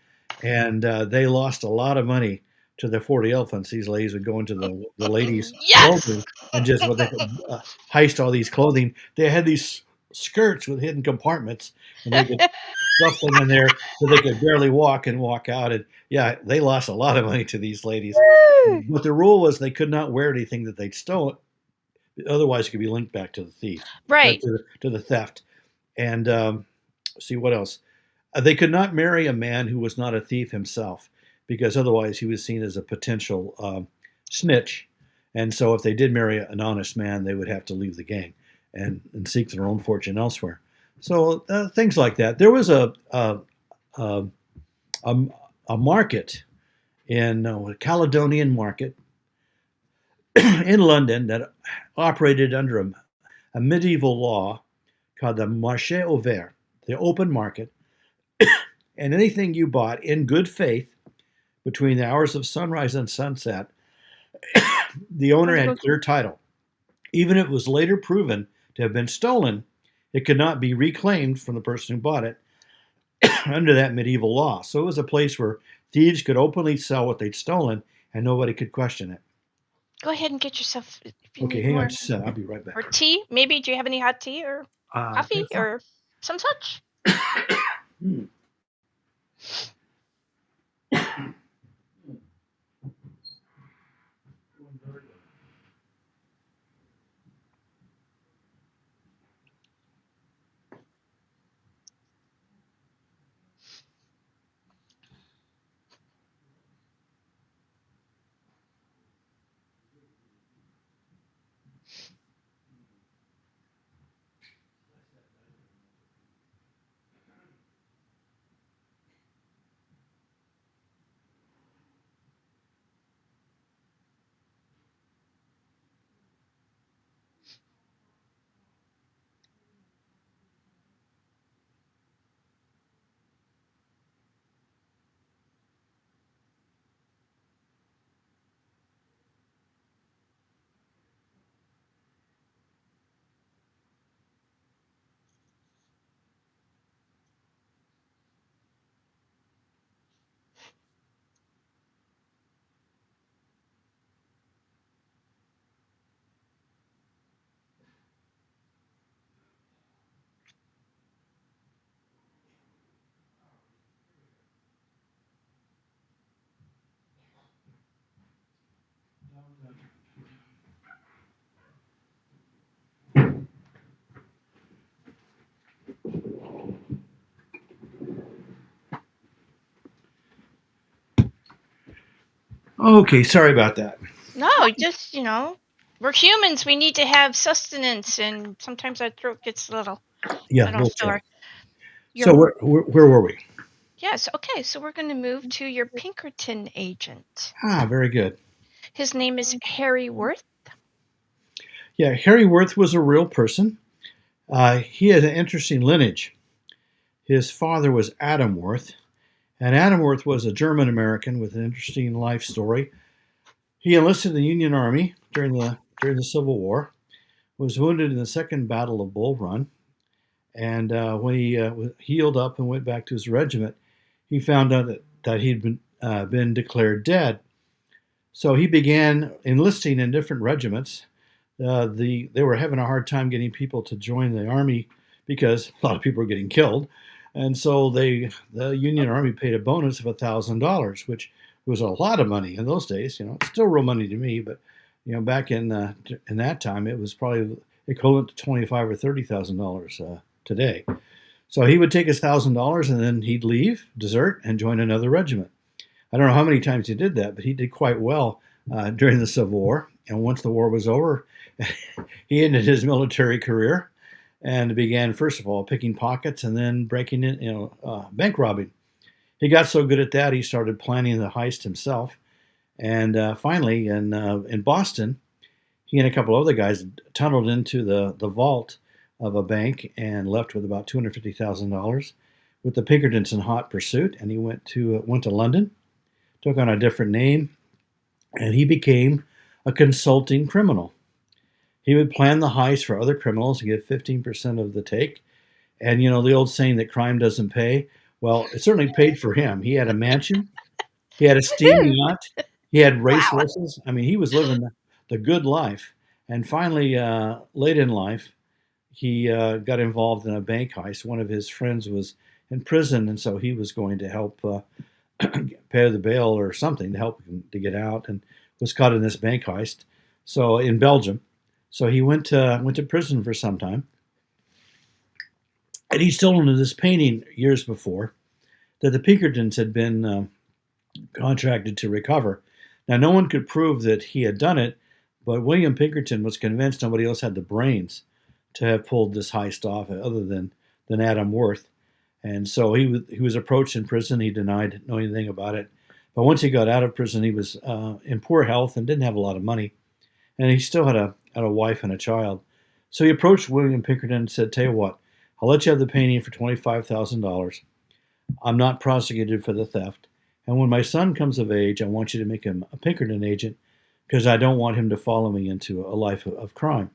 and they lost a lot of money to the 40 elephants. These ladies would go into the ladies' Yes. clothing and just what they could heist all these clothing. They had these skirts with hidden compartments, and they could stuff them in there so they could barely walk and walk out. And yeah, they lost a lot of money to these ladies. But the rule was they could not wear anything that they'd stolen, otherwise it could be linked back to the thief or Right. to the theft. And see what else? They could not marry a man who was not a thief himself, because otherwise he was seen as a potential snitch. And so if they did marry an honest man, they would have to leave the gang and seek their own fortune elsewhere. So things like that. There was a, a, a market in a Caledonian market in London that operated under a medieval law called the marché ouvert, the open market, and anything you bought in good faith between the hours of sunrise and sunset, the owner had clear title. Even if it was later proven to have been stolen, it could not be reclaimed from the person who bought it under that medieval law. So it was a place where thieves could openly sell what they'd stolen and nobody could question it. Go ahead and get yourself if you Okay, need hang on more. just a second. I'll be right back. Or tea. Maybe do you have any hot tea or coffee That's or some such? Hmm. Okay, sorry about that. No, just we're humans. We need to have sustenance, and sometimes our throat gets a little Yeah, we'll sore. try. So where were we? Yes. Okay. So we're going to move to your Pinkerton agent. Very good. His name is Harry Worth. Yeah, Harry Worth was a real person. He had an interesting lineage. His father was Adam Worth, and Adam Worth was a German American with an interesting life story. He enlisted in the Union Army during the Civil War, was wounded in the Second Battle of Bull Run, and when he healed up and went back to his regiment, he found out that he'd been declared dead. So he began enlisting in different regiments. They were having a hard time getting people to join the army because a lot of people were getting killed, and so the Union Army paid a bonus of $1,000, which was a lot of money in those days. It's still real money to me, but back in that time, it was probably equivalent to $25,000 or $30,000 today. So he would take his $1,000 and then he'd leave, desert, and join another regiment. I don't know how many times he did that, but he did quite well during the Civil War. And once the war was over, he ended his military career and began, first of all, picking pockets and then breaking in, bank robbing. He got so good at that, he started planning the heist himself. And finally, in Boston, he and a couple other guys tunneled into the vault of a bank and left with about $250,000 with the Pinkertons in hot pursuit. And he went to London, took on a different name, and he became a consulting criminal. He would plan the heist for other criminals and get 15% of the take. And the old saying that crime doesn't pay. Well, it certainly paid for him. He had a mansion, he had a steam Woohoo! yacht, he had Wow. racehorses. I mean, he was living the good life. And finally, late in life, he got involved in a bank heist. One of his friends was in prison, and so he was going to help pay the bail or something to help him to get out, and was caught in this bank heist. So in Belgium, so he went to prison for some time, and he stolen this painting years before that the Pinkertons had been contracted to recover. Now, no one could prove that he had done it, but William Pinkerton was convinced nobody else had the brains to have pulled this heist off, other than Adam Worth. And so he was approached in prison. He denied knowing anything about it. But once he got out of prison, he was in poor health and didn't have a lot of money, and he still had a wife and a child. So he approached William Pinkerton and said, "Tell you what, I'll let you have the painting for $25,000. I'm not prosecuted for the theft. And when my son comes of age, I want you to make him a Pinkerton agent because I don't want him to follow me into a life of crime."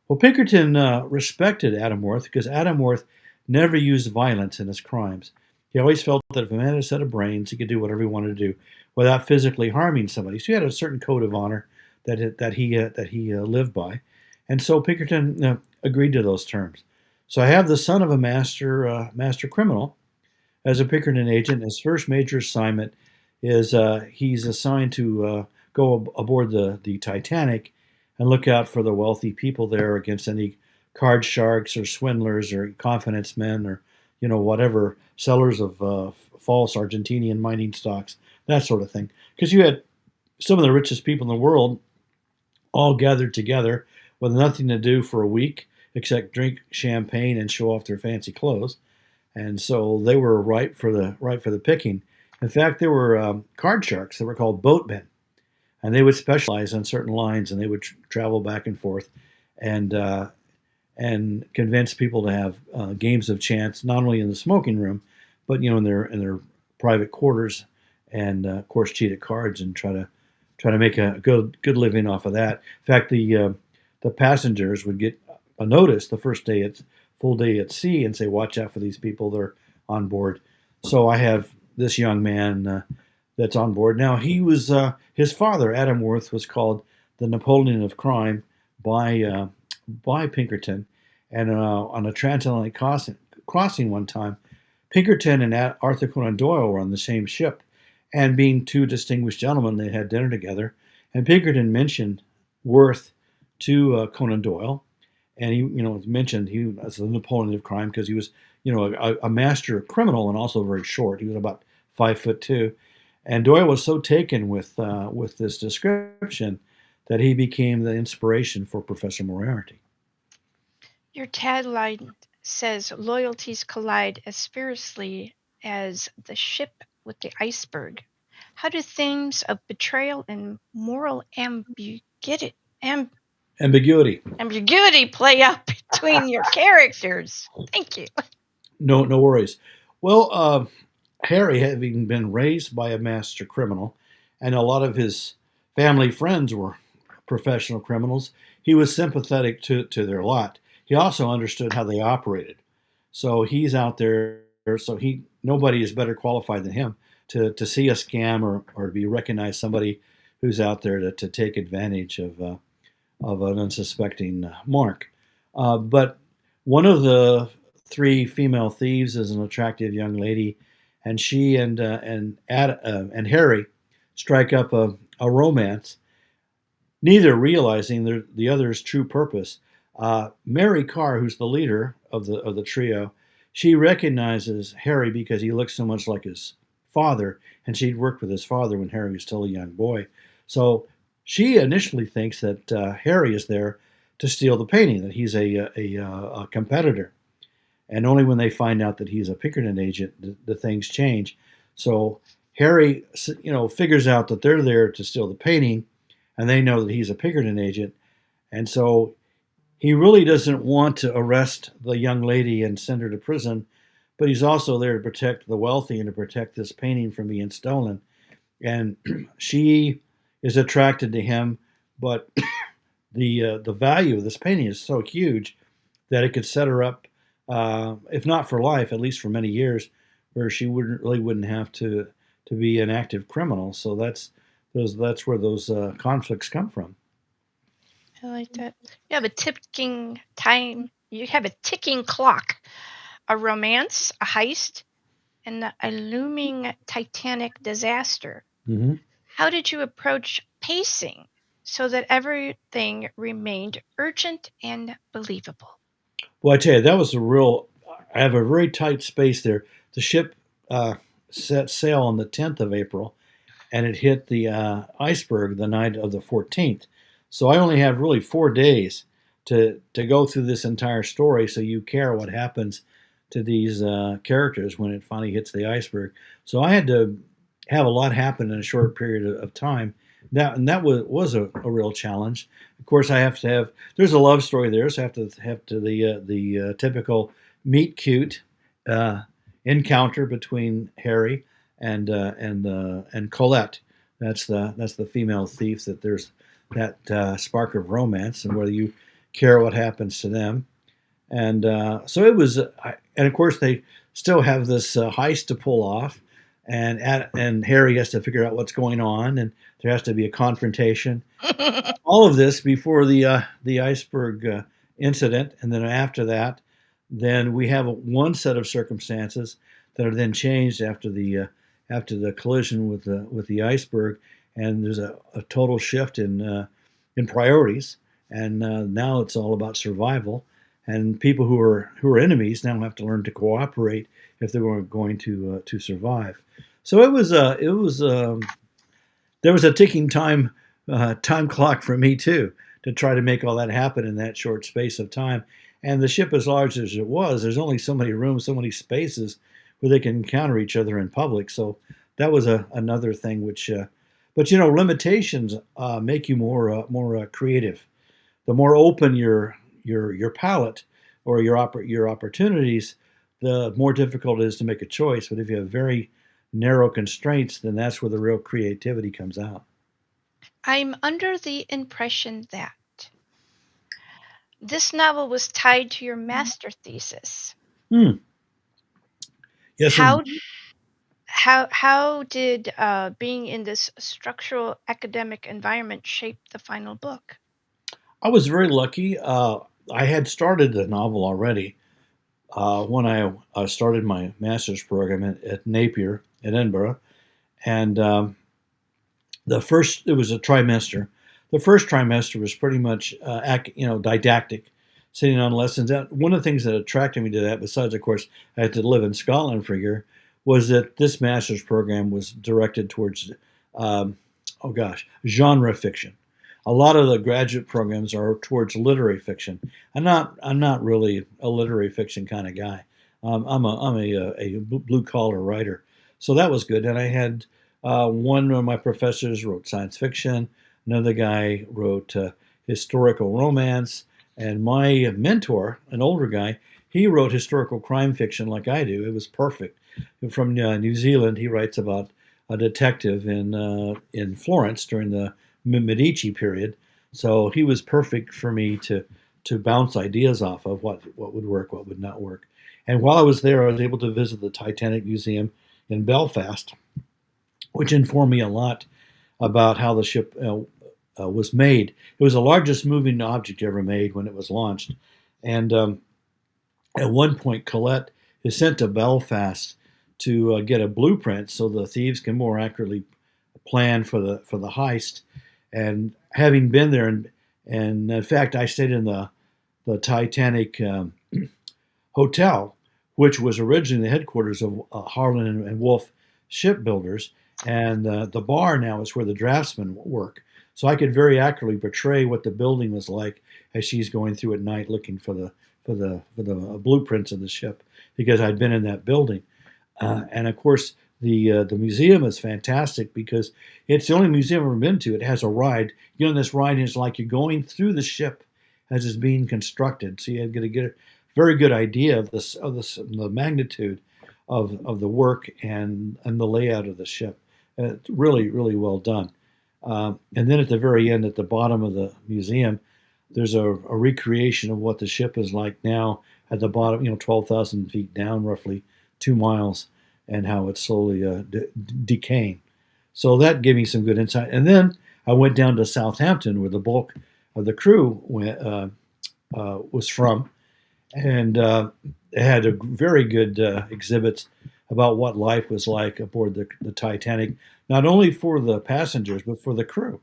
Well, Pinkerton respected Adam Worth because Adam Worth never used violence in his crimes. He always felt that if a man had a set of brains, he could do whatever he wanted to do without physically harming somebody. So he had a certain code of honor that he lived by, and so Pinkerton agreed to those terms. So I have the son of a master criminal as a Pinkerton agent. His first major assignment is he's assigned to go aboard the Titanic and look out for the wealthy people there against any card sharks or swindlers or confidence men or whatever sellers of false Argentinian mining stocks, that sort of thing. Because you had some of the richest people in the world all gathered together with nothing to do for a week except drink champagne and show off their fancy clothes, and so they were ripe for the picking. In fact, there were card sharks that were called boatmen, and they would specialize on certain lines, and they would travel back and forth, and convince people to have games of chance, not only in the smoking room, but in their private quarters, and of course cheat at cards and try to make a good living off of that. In fact, the passengers would get a notice the first day it's full day at sea and say, "Watch out for these people; they're on board." So I have this young man that's on board now. His father, Adam Worth, was called the Napoleon of crime by Pinkerton, and on a transatlantic crossing one time, Pinkerton and Arthur Conan Doyle were on the same ship, and being two distinguished gentlemen, they had dinner together. And Pinkerton mentioned Worth to Conan Doyle, and he mentioned he was the Napoleon of crime because he was a master criminal and also very short. He was about 5'2", and Doyle was so taken with this description that he became the inspiration for Professor Moriarty. Your tagline says loyalties collide as fiercely as the ship with the iceberg. How do themes of betrayal and moral Ambiguity. ambiguity play out between your characters? Thank you. No worries. Well, Harry, having been raised by a master criminal, and a lot of his family friends were professional criminals, he was sympathetic to their lot. He also understood how they operated. So he's out there, so nobody is better qualified than him to see a scam or to be recognized somebody who's out there to take advantage of an unsuspecting mark. But one of the three female thieves is an attractive young lady, and she and Harry strike up a romance, neither realizing the other's true purpose. Mary Carr, who's the leader of the trio, she recognizes Harry because he looks so much like his father, and she'd worked with his father when Harry was still a young boy. So she initially thinks that Harry is there to steal the painting, that he's a competitor. And only when they find out that he's a Pinkerton agent, the things change. So Harry, figures out that they're there to steal the painting, and they know that he's a Pinkerton agent, and so he really doesn't want to arrest the young lady and send her to prison, but he's also there to protect the wealthy and to protect this painting from being stolen. And she is attracted to him, but the value of this painting is so huge that it could set her up, if not for life, at least for many years, where she wouldn't have to be an active criminal. So that's where those conflicts come from. I like that. You have a ticking time. You have a ticking clock, a romance, a heist, and a looming Titanic disaster. Mm-hmm. How did you approach pacing so that everything remained urgent and believable? Well, I tell you, that was a real. I have a very tight space there. The ship set sail on the 10th of April, and it hit the iceberg the night of the 14th. So I only have really 4 days to go through this entire story. So you care what happens to these characters when it finally hits the iceberg. So I had to have a lot happen in a short period of time. That was a real challenge. Of course, I have to have. There's a love story there, so I have to the typical meet cute encounter between Harry and Colette. That's the female thief. That there's that spark of romance, and whether you care what happens to them. And so it was, and of course they still have this heist to pull off, and Harry has to figure out what's going on, and there has to be a confrontation. All of this before the iceberg incident, and then after that, then we have one set of circumstances that are then changed after the collision with the iceberg, and there's a total shift in priorities, and now it's all about survival, and people who are enemies now have to learn to cooperate if they're going to survive. So there was a ticking time clock for me too, to try to make all that happen in that short space of time. And the ship, as large as it was, there's only so many rooms, so many spaces where they can encounter each other in public. So that was another thing which, but limitations make you more creative. The more open your palette or your opportunities, the more difficult it is to make a choice. But if you have very narrow constraints, then that's where the real creativity comes out. I'm under the impression that this novel was tied to your master thesis. Hmm. Yes. How did being in this structural academic environment shape the final book? I was very lucky. I had started the novel already when I started my master's program at Napier in Edinburgh, and it was a trimester. The first trimester was pretty much didactic, sitting on lessons. One of the things that attracted me to that, besides of course I had to live in Scotland for a year, was that this master's program was directed towards genre fiction. A lot of the graduate programs are towards literary fiction. I'm not really a literary fiction kind of guy. I'm a blue collar writer, so that was good. And I had one of my professors wrote science fiction. Another guy wrote historical romance, and my mentor, an older guy, he wrote historical crime fiction like I do. It was perfect. From New Zealand, he writes about a detective in Florence during the Medici period. So he was perfect for me to bounce ideas off of what would work, what would not work. And while I was there, I was able to visit the Titanic Museum in Belfast, which informed me a lot about how the ship was made. It was the largest moving object ever made when it was launched. And at one point, Colette is sent to Belfast to get a blueprint so the thieves can more accurately plan for the heist. And having been there, and in fact, I stayed in the the Titanic hotel, which was originally the headquarters of Harlan and Wolff shipbuilders, and the bar now is where the draftsmen work. So I could very accurately portray what the building was like as she's going through at night looking for the blueprints of the ship because I'd been in that building. And of course, the museum is fantastic because it's the only museum I've ever been to. It has a ride. You know, this ride is like you're going through the ship as it's being constructed. So you get a very good idea of the magnitude of the work and the layout of the ship. Really, really well done. And then at the very end, at the bottom of the museum, there's a recreation of what the ship is like now at the bottom, 12,000 feet down, roughly 2 miles, and how it's slowly decaying. So that gave me some good insight. And then I went down to Southampton, where the bulk of the crew was from, and it had a very good exhibits about what life was like aboard the Titanic, not only for the passengers but for the crew.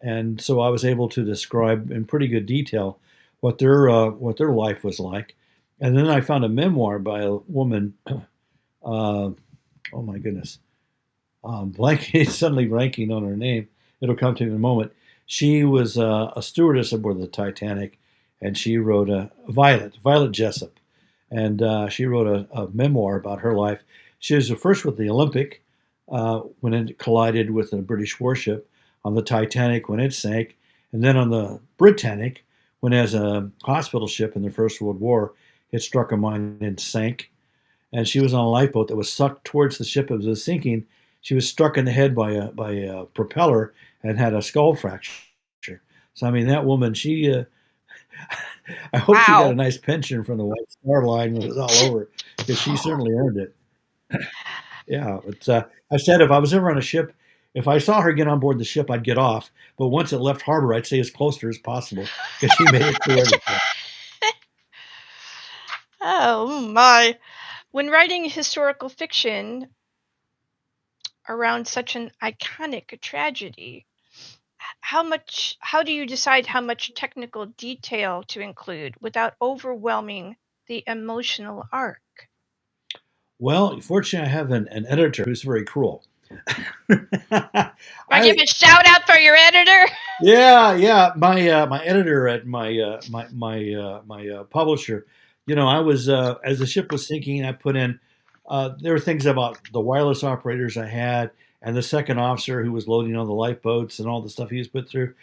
And so I was able to describe in pretty good detail what their life was like. And then I found a memoir by a woman. Oh my goodness, blanking suddenly blanking on her name. It'll come to me in a moment. She was a stewardess aboard the Titanic, and she wrote Violet Jessup, and she wrote a memoir about her life. She was the first with the Olympic when it collided with a British warship, on the Titanic when it sank, and then on the Britannic when, as a hospital ship in the First World War, it struck a mine and sank. And she was on a lifeboat that was sucked towards the ship as it was sinking. She was struck in the head by a propeller and had a skull fracture. So I mean, that woman, she I hope she got a Wow. nice pension from the White Star Line when it was all over, because she certainly earned it. Yeah, but I said if I was ever on a ship, if I saw her get on board the ship, I'd get off. But once it left harbor, I'd stay as close to her as possible because she made it through everything. Oh my. When writing historical fiction around such an iconic tragedy, how do you decide how much technical detail to include without overwhelming the emotional arc? Well, fortunately, I have an editor who's very cruel. I give I a shout out for your editor. Yeah. My editor at my publisher. I was as the ship was sinking, I put in there were things about the wireless operators I had and the second officer who was loading on the lifeboats and all the stuff he was put through.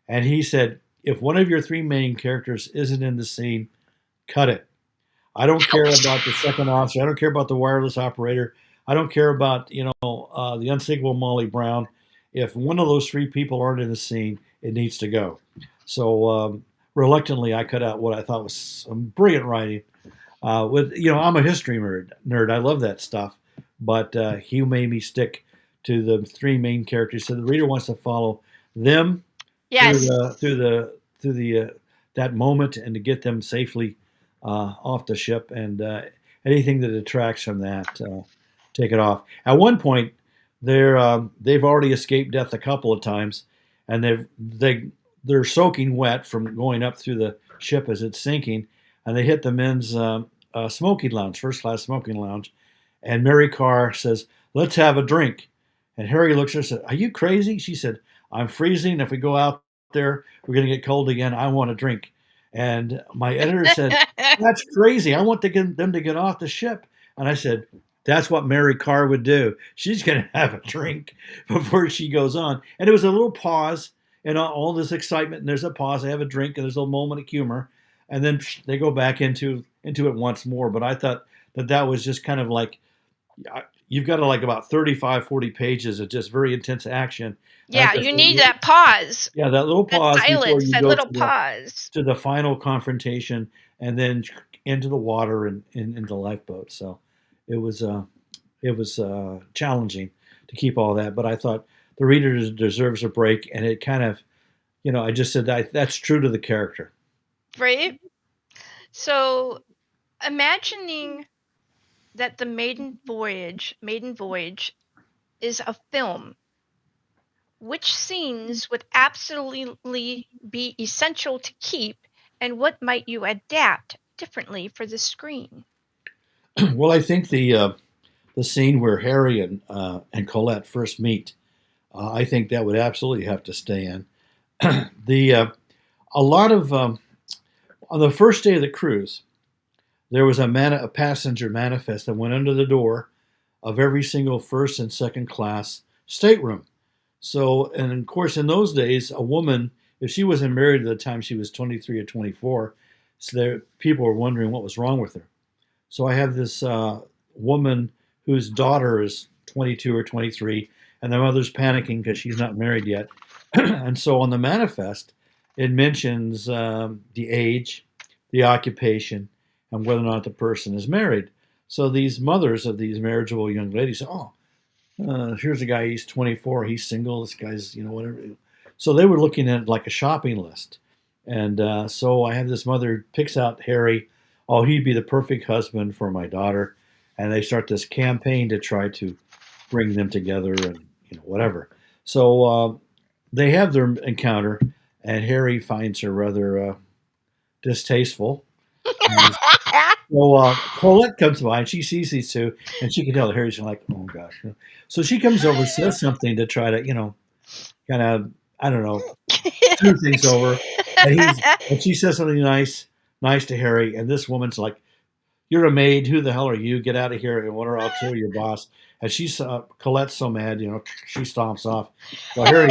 And he said, if one of your three main characters isn't in the scene, cut it. I don't care about the second officer. I don't care about the wireless operator. I don't care about the unsinkable Molly Brown. If one of those three people aren't in the scene, it needs to go. So reluctantly, I cut out what I thought was some brilliant writing. I'm a history nerd. I love that stuff, but he made me stick to the three main characters. So the reader wants to follow them through Yes. the that moment and to get them safely off the ship, and anything that detracts from that, take it off. At one point, they've already escaped death a couple of times, and they're soaking wet from going up through the ship as it's sinking, and they hit the men's smoking lounge, first class smoking lounge, and Mary Carr says, "Let's have a drink." And Harry looks at her and said, "Are you crazy?" She said, "I'm freezing. If we go out there, we're going to get cold again. I want a drink." And my editor said, "That's crazy. I want them to get off the ship." And I said, "That's what Mary Carr would do. She's going to have a drink before she goes on." And it was a little pause and all this excitement. And there's a pause. They have a drink and there's a moment of humor. And then they go back into it once more. But I thought that was just kind of like, you've got like about 35, 40 pages of just very intense action. And I Yeah, thought, you need that pause, yeah, that little that pause before silence, you that go little pause. to the final confrontation, and then into the water and into the lifeboat. So it was challenging to keep all that, but I thought the reader deserves a break, and it kind of, I just said that's true to the character. Right? So, imagining that the maiden voyage is a film, which scenes would absolutely be essential to keep And what might you adapt differently for the screen? Well, I think the scene where Harry and Colette first meet, I think that would absolutely have to stay in. the A lot of On the first day of the cruise, there was a passenger manifest that went under the door of every single first and second class stateroom. So, and of course, in those days, a woman, if she wasn't married at the time she was 23 or 24, so there, people were wondering what was wrong with her. So I have this woman whose daughter is 22 or 23, and the mother's panicking because she's not married yet. And so on the manifest, it mentions the age, the occupation, and whether or not the person is married. So these mothers of these marriageable young ladies say, "Oh, here's a guy. He's 24. He's single. This guy's, whatever." So they were looking at it like a shopping list. And so I have this mother picks out Harry. Oh, he'd be the perfect husband for my daughter. And they start this campaign to try to bring them together and whatever. So they have their encounter, and Harry finds her rather distasteful. And so Colette comes by and she sees these two, and she can tell that Harry's like, oh gosh. So she comes over, says something to try to, kind of, I don't know, smooth things over. And she says something nice to Harry, and this woman's like, "You're a maid. Who the hell are you? Get out of here!" And what? I'll tell your boss. And she's Colette's so mad, she stomps off. Well, Harry,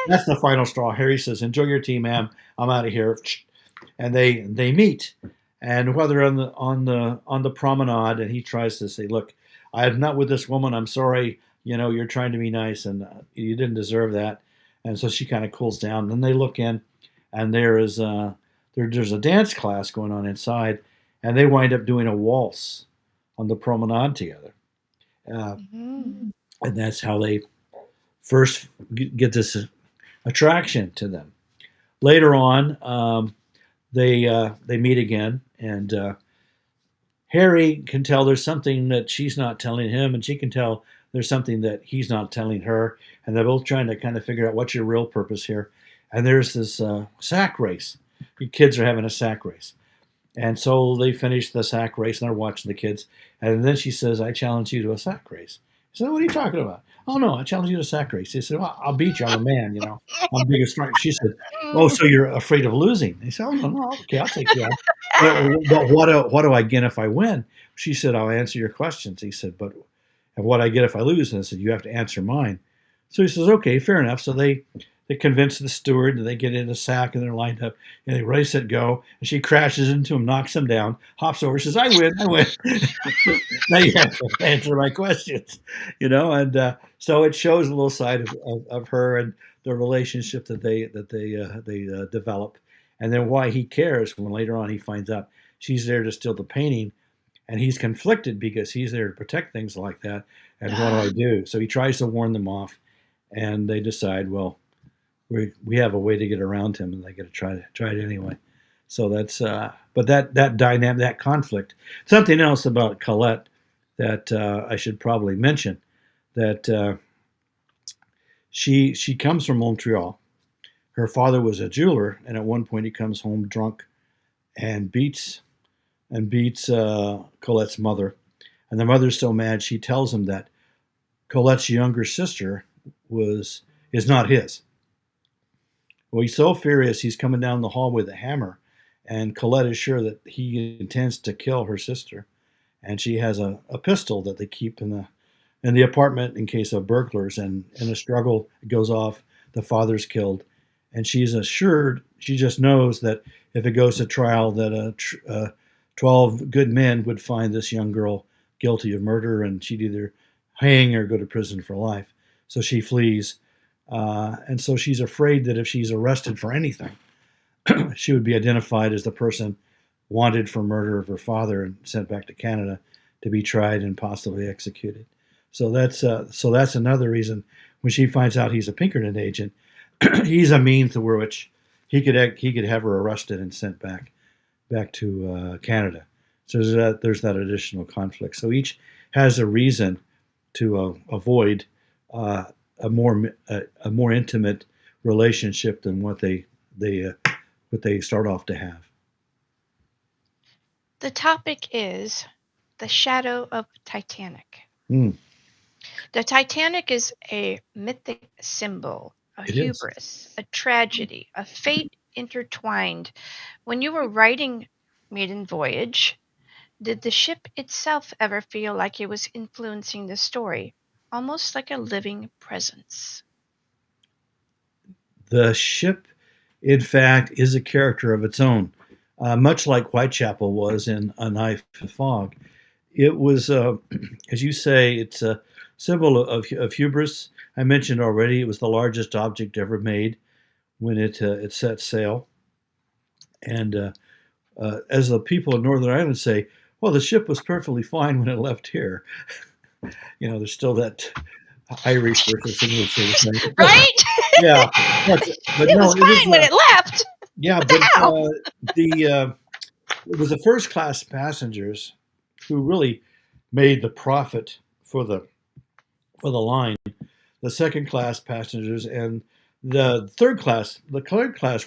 that's the final straw. Harry says, "Enjoy your tea, ma'am. I'm out of here." And they meet, and while they're on the promenade, and he tries to say, "Look, I'm not with this woman. I'm sorry. You're trying to be nice, and you didn't deserve that." And so she kind of cools down. Then they look in, and there's a dance class going on inside, and they wind up doing a waltz on the promenade together, Mhm. and that's how they first get this attraction to them. Later on, they meet again, and Harry can tell there's something that she's not telling him, and she can tell there's something that he's not telling her, and they're both trying to kind of figure out what's your real purpose here. And there's this sack race. The kids are having a sack race. And so they finish the sack race, and they're watching the kids. And then she says, "I challenge you to a sack race." He said, "What are you talking about?" "Oh, no, I challenge you to a sack race." He said, "Well, I'll beat you. I'm a man, I'm big and strong." She said, "Oh, so you're afraid of losing?" He said, "Oh, no, no, okay, I'll take you on. But what do I get if I win?" She said, "I'll answer your questions." He said, "But and what I get if I lose?" And I said, "You have to answer mine." So he says, "Okay, fair enough." So they convince the steward, and they get in a sack, and they're lined up, and they race it go, and she crashes into him, knocks him down, hops over, says, "I win, I win." Now you have to answer my questions, and so it shows a little side of her and the relationship that they develop, and then why he cares when later on he finds out she's there to steal the painting, and he's conflicted because he's there to protect things like that, and what do I do? So he tries to warn them off, and they decide, well, we have a way to get around him, and they got to try it anyway. So that's but that dynamic, that conflict. Something else about Colette that I should probably mention, that she comes from Montreal. Her father was a jeweler, and at one point he comes home drunk and beats Colette's mother, and the mother's so mad she tells him that Colette's younger sister is not his. Well, he's so furious, he's coming down the hall with a hammer, and Colette is sure that he intends to kill her sister. And she has a pistol that they keep in the apartment in case of burglars. And in a struggle, it goes off. The father's killed, and she's assured. She just knows that if it goes to trial, that 12 good men would find this young girl guilty of murder, and she'd either hang or go to prison for life. So she flees, and so she's afraid that if she's arrested for anything, she would be identified as the person wanted for murder of her father and sent back to Canada to be tried and possibly executed. So that's another reason when she finds out he's a Pinkerton agent, he's a means through which he could have her arrested and sent back to Canada. So there's that additional conflict. So each has a reason to avoid uh, a more intimate relationship than what they start off to have. The topic is the shadow of Titanic. Mm, The Titanic is a mythic symbol, a it is. hubris, a tragedy, a fate intertwined. When you were writing Maiden Voyage, did the ship itself ever feel like it was influencing the story, almost like a living presence? The ship, in fact, is a character of its own, much like Whitechapel was in A Knife in Fog. It was, as you say, it's a symbol of hubris. I mentioned already it was the largest object ever made when it set sail. And as the people in Northern Ireland say, well, the ship was perfectly fine when it left here. There's still that Irish versus English sort of thing. But Right? yeah, but It no, was it was fine when it left. yeah, What but the hell? the it was the first class passengers who really made the profit for the line. The second class passengers and the third class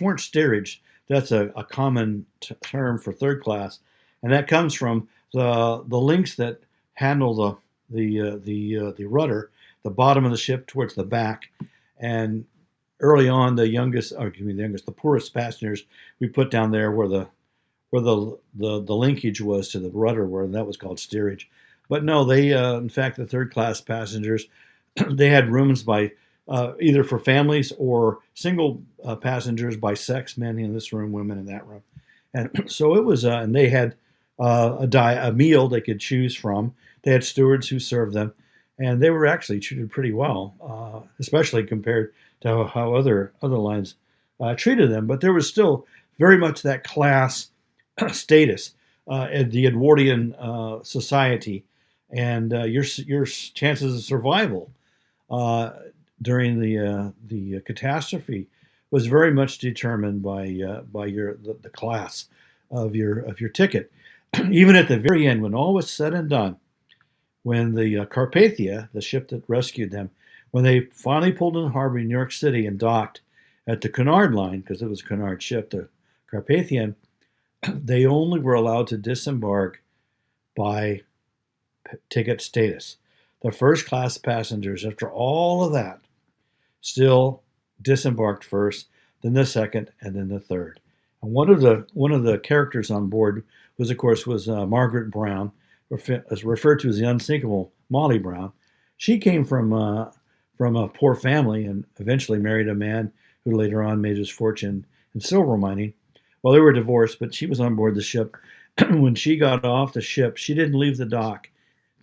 weren't steerage. That's a common term for third class, and that comes from the links that handle the rudder, the bottom of the ship towards the back, and early on the poorest passengers we put down there where the linkage was to the rudder, where that was called steerage. But no, they in fact the third class passengers they had rooms by either for families or single passengers by sex, men in this room, women in that room, and so it was. And they had a meal they could choose from. They had stewards who served them, and they were actually treated pretty well, especially compared to how other lines treated them. But there was still very much that class status in the Edwardian society, and your chances of survival uh, during the catastrophe was very much determined by the class of your ticket. Even at the very end, when all was said and done, when the Carpathia, the ship that rescued them, when they finally pulled in harbor in New York City and docked at the Cunard line, because it was a Cunard ship, the Carpathian, they only were allowed to disembark by ticket status. The first class passengers, after all of that, still disembarked first, then the second, and then the third. And one of the characters on board was, of course, Margaret Brown, referred to as the unsinkable Molly Brown. She came from a poor family and eventually married a man who later on made his fortune in silver mining. Well, they were divorced, but she was on board the ship. When she got off the ship, she didn't leave the dock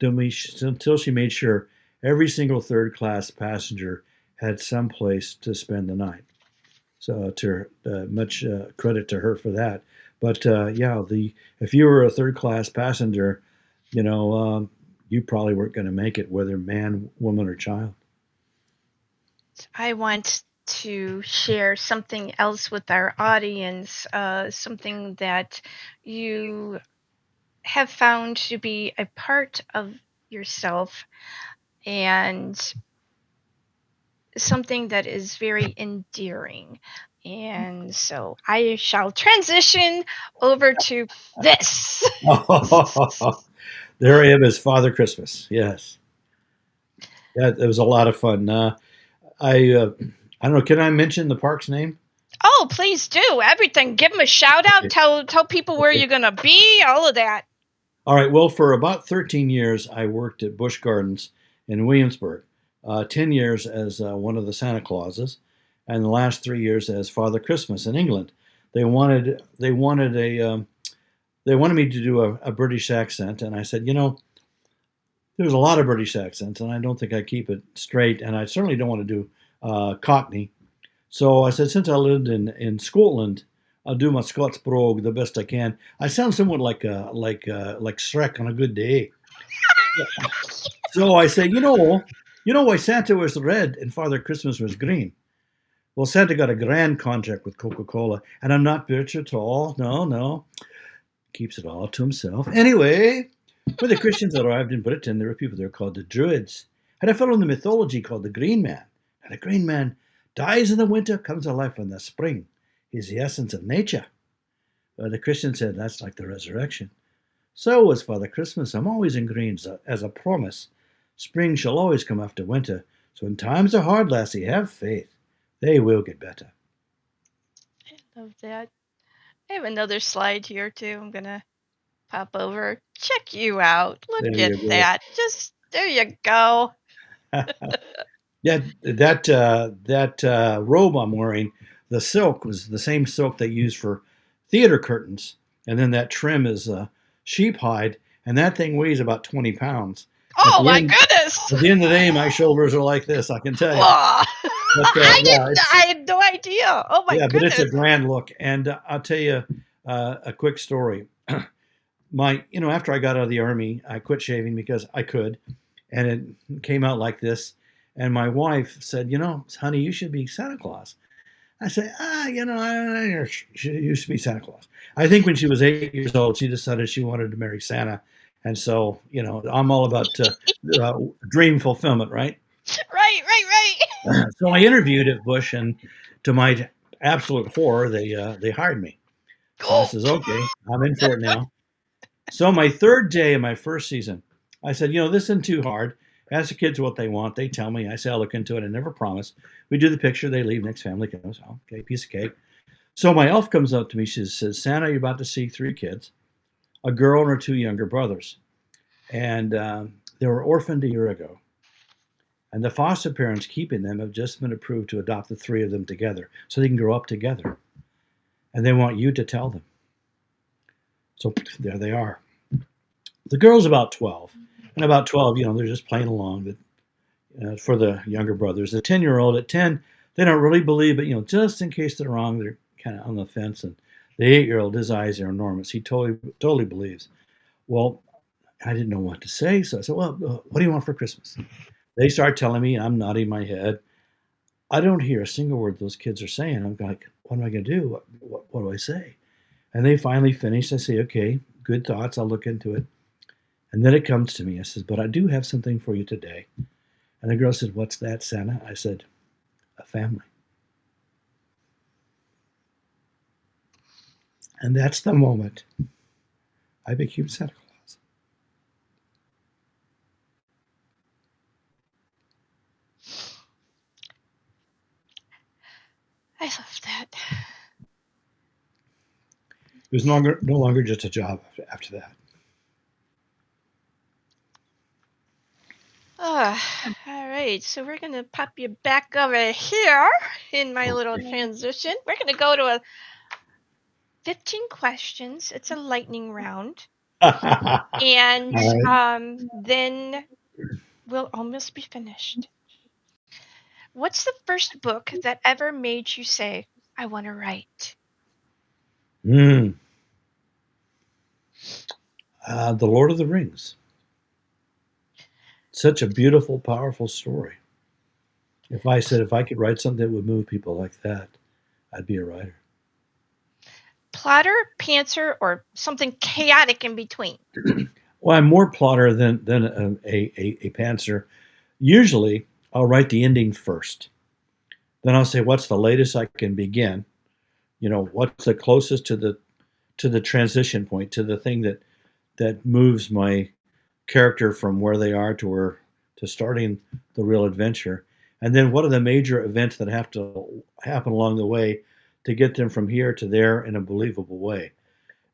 until she made sure every single third class passenger had some place to spend the night. So, to much credit to her for that. But yeah, the if you were a third class passenger, you probably weren't going to make it, whether man, woman, or child. I want to share something else with our audience, something that you have found to be a part of yourself and something that is very endearing. And so I shall transition over to this. There I am as Father Christmas. Yes, that was a lot of fun. I don't know. Can I mention the park's name? Oh, please do everything. Give them a shout out. Okay. Tell people where Okay. you're gonna be. All of that. All right. Well, for about 13 years, I worked at Busch Gardens in Williamsburg. 10 years as one of the Santa Clauses, and the last 3 years as Father Christmas in England. They wanted they wanted a they wanted me to do a British accent, and I said, there's a lot of British accents, and I don't think I keep it straight, and I certainly don't want to do Cockney. So I said, since I lived in Scotland, I'll do my Scots brogue the best I can. I sound somewhat like Shrek on a good day. So I say, why Santa was red and Father Christmas was green? Well, Santa got a grand contract with Coca-Cola, and I'm not rich at all. No, no, keeps it all to himself. Anyway, when the Christians arrived in Britain, there were people there called the Druids, and a fellow in the mythology called the Green Man. And the Green Man dies in the winter, comes to life in the spring. He's the essence of nature. The Christians said that's like the resurrection. So as Father Christmas, I'm always in greens as a promise. Spring shall always come after winter. So when times are hard, lassie, have faith. They will get better. I love that. I have another slide here too. I'm gonna pop over. Check you out. There Look at you that. Just there you go. go. That robe I'm wearing, the silk was the same silk they use for theater curtains, and then that trim is sheep hide, and that thing weighs about 20 pounds. At Oh the my end, goodness. at the end of the day, my shoulders are like this. I can tell you. Whoa. But I had no idea. Oh my but it's a goodness. grand look, and I'll tell you a quick story. After I got out of the army, I quit shaving because I could, and it came out like this. And my wife said, honey, you should be Santa Claus. I said, she used to be Santa Claus. I think when she was 8 years old, she decided she wanted to marry Santa. And so, I'm all about dream fulfillment, right? Right. So I interviewed at Bush, and to my absolute horror, they hired me. So I Oh. says, okay, I'm in for it now. So my third day of my first season, I said, this isn't too hard. Ask the kids what they want. They tell me. I say, I'll look into it. I never promise. We do the picture. They leave. Next family goes. Oh, okay, piece of cake. So my elf comes up to me. She says, Santa, you're about to see three kids, a girl and her two younger brothers. And they were orphaned a year ago. And the foster parents keeping them have just been approved to adopt the three of them together so they can grow up together. And they want you to tell them. So there they are. The girl's about 12. And about 12, they're just playing along for the younger brothers. The 10-year-old at 10, they don't really believe it, just in case they're wrong, they're kind of on the fence. And the 8-year-old, his eyes are enormous. He totally believes. Well, I didn't know what to say. So I said, well, what do you want for Christmas? They start telling me, I'm nodding my head. I don't hear a single word those kids are saying. I'm like, what am I going to do? What do I say? And they finally finish. I say, okay, good thoughts. I'll look into it. And then it comes to me. I says, but I do have something for you today. And the girl said, what's that, Santa? I said, a family. And that's the moment I became Santa Claus. I love that. It was no longer just a job after that. All right, so we're gonna pop you back over here in my little transition. We're gonna go to a 15 questions. It's a lightning round, and All right. then we'll almost be finished. What's the first book that ever made you say, "I want to write"? The Lord of the Rings. Such a beautiful, powerful story. If I could write something that would move people like that, I'd be a writer. Plotter, pantser, or something chaotic in between? Well, I'm more plotter than a pantser. Usually, I'll write the ending first. Then I'll say, what's the latest I can begin? What's the closest to the transition point, to the thing that moves my character from where they are to starting the real adventure. And then what are the major events that have to happen along the way to get them from here to there in a believable way.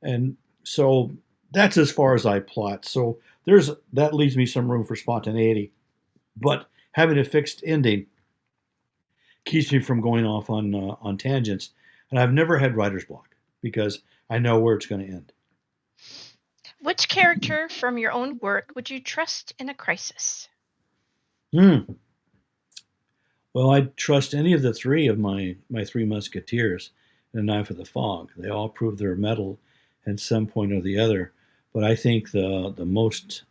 And so that's as far as I plot. So that leaves me some room for spontaneity. But having a fixed ending keeps me from going off on tangents. And I've never had writer's block because I know where it's going to end. Which character from your own work would you trust in a crisis? Hmm. Well, I'd trust any of the three of my three musketeers in A Knife of the Fog. They all proved their mettle at some point or the other. But I think the most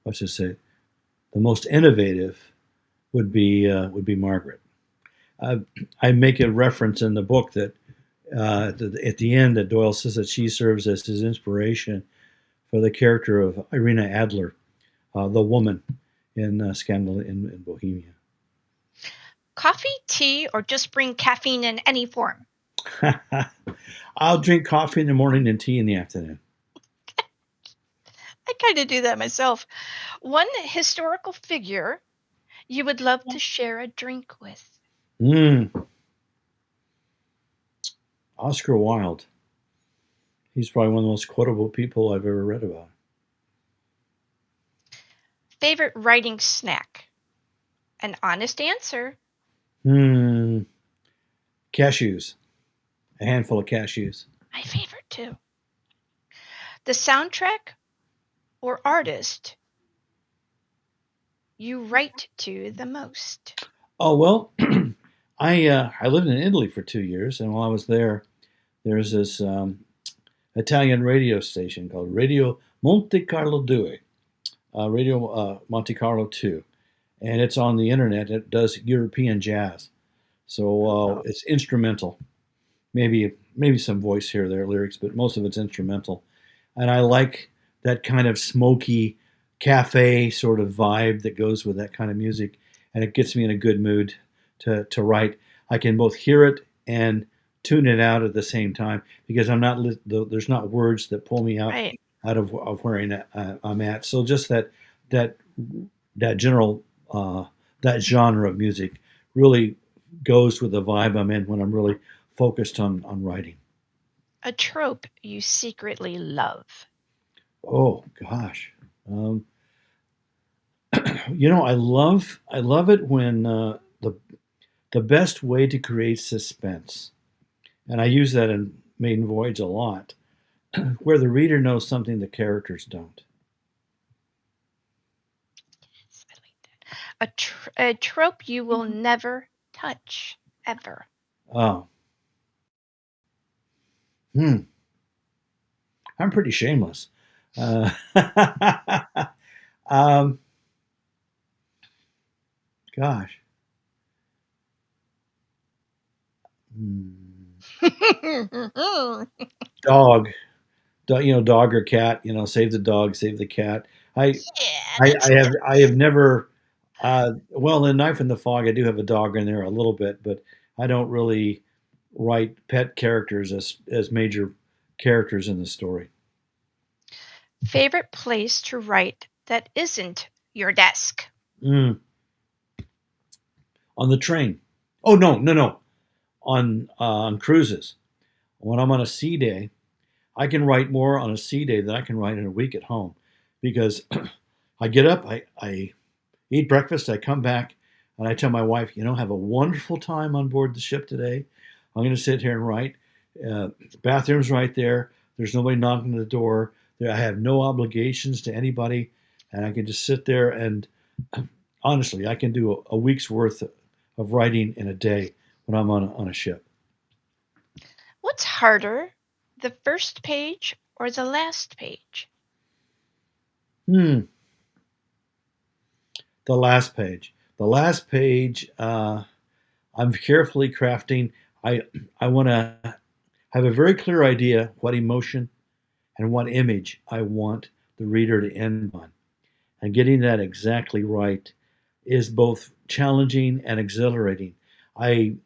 let's just say the most innovative would be Margaret. I make a reference in the book that at the end that Doyle says that she serves as his inspiration for the character of Irina Adler, the woman in Scandal in Bohemia. Coffee, tea, or just bring caffeine in any form? I'll drink coffee in the morning and tea in the afternoon. I kind of do that myself. One historical figure you would love to share a drink with. Mm, Oscar Wilde. He's probably one of the most quotable people I've ever read about. Favorite writing snack? An honest answer. Hmm. Cashews. A handful of cashews. My favorite too. The soundtrack or artist you write to the most. Oh well, I lived in Italy for 2 years, and while I was there, there's this Italian radio station called Radio Monte Carlo Due, Radio Monte Carlo 2, and it's on the internet. It does European jazz, so Oh, it's instrumental. Maybe some voice here or there, lyrics, but most of it's instrumental. And I like that kind of smoky cafe sort of vibe that goes with that kind of music, and it gets me in a good mood to write. I can both hear it and tune it out at the same time because there's not words that pull me right. out of where I'm at. So just that that general that genre of music really goes with the vibe I'm in when I'm really focused on writing. A trope you secretly love. Oh gosh, um, I love it when the best way to create suspense, and I use that in Maiden Voyage a lot, where the reader knows something the characters don't. Yes, I like that. A trope you will never touch ever. Oh, hmm, I'm pretty shameless. Uh, um, gosh, hmm, dog, dog or cat. Save the dog, save the cat. I Yeah, I, that's I have I have never. Well, in Knife in the Fog, I do have a dog in there a little bit, but I don't really write pet characters as major characters in the story. favorite place to write that isn't your desk. Mm, on the train. Oh no, no, no. On cruises. When I'm on a sea day, I can write more on a sea day than I can write in a week at home, because I get up, I eat breakfast, I come back, and I tell my wife, have a wonderful time on board the ship today. I'm going to sit here and write. The bathroom's right there. There's nobody knocking at the door. I have no obligations to anybody, and I can just sit there and honestly, I can do a week's worth of writing in a day when I'm on a ship. What's harder, the first page or the last page? Hmm. The last page. The last page. I'm carefully crafting. I I want to have a very clear idea what emotion and what image I want the reader to end on. And getting that exactly right is both challenging and exhilarating. I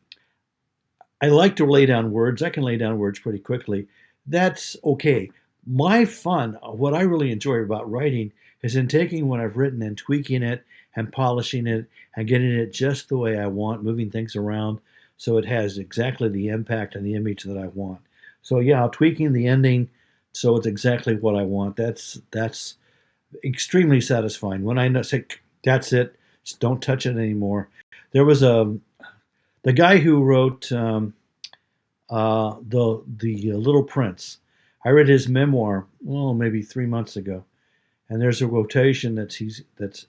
I like to lay down words. I can lay down words pretty quickly. That's okay. My fun, what I really enjoy about writing, is in taking what I've written and tweaking it and polishing it and getting it just the way I want, moving things around so it has exactly the impact and the image that I want. So yeah, tweaking the ending so it's exactly what I want. That's extremely satisfying. When I say that's it, just don't touch it anymore. There was the guy who wrote the Little Prince. I read his memoir, well, maybe 3 months ago, and there's a quotation that's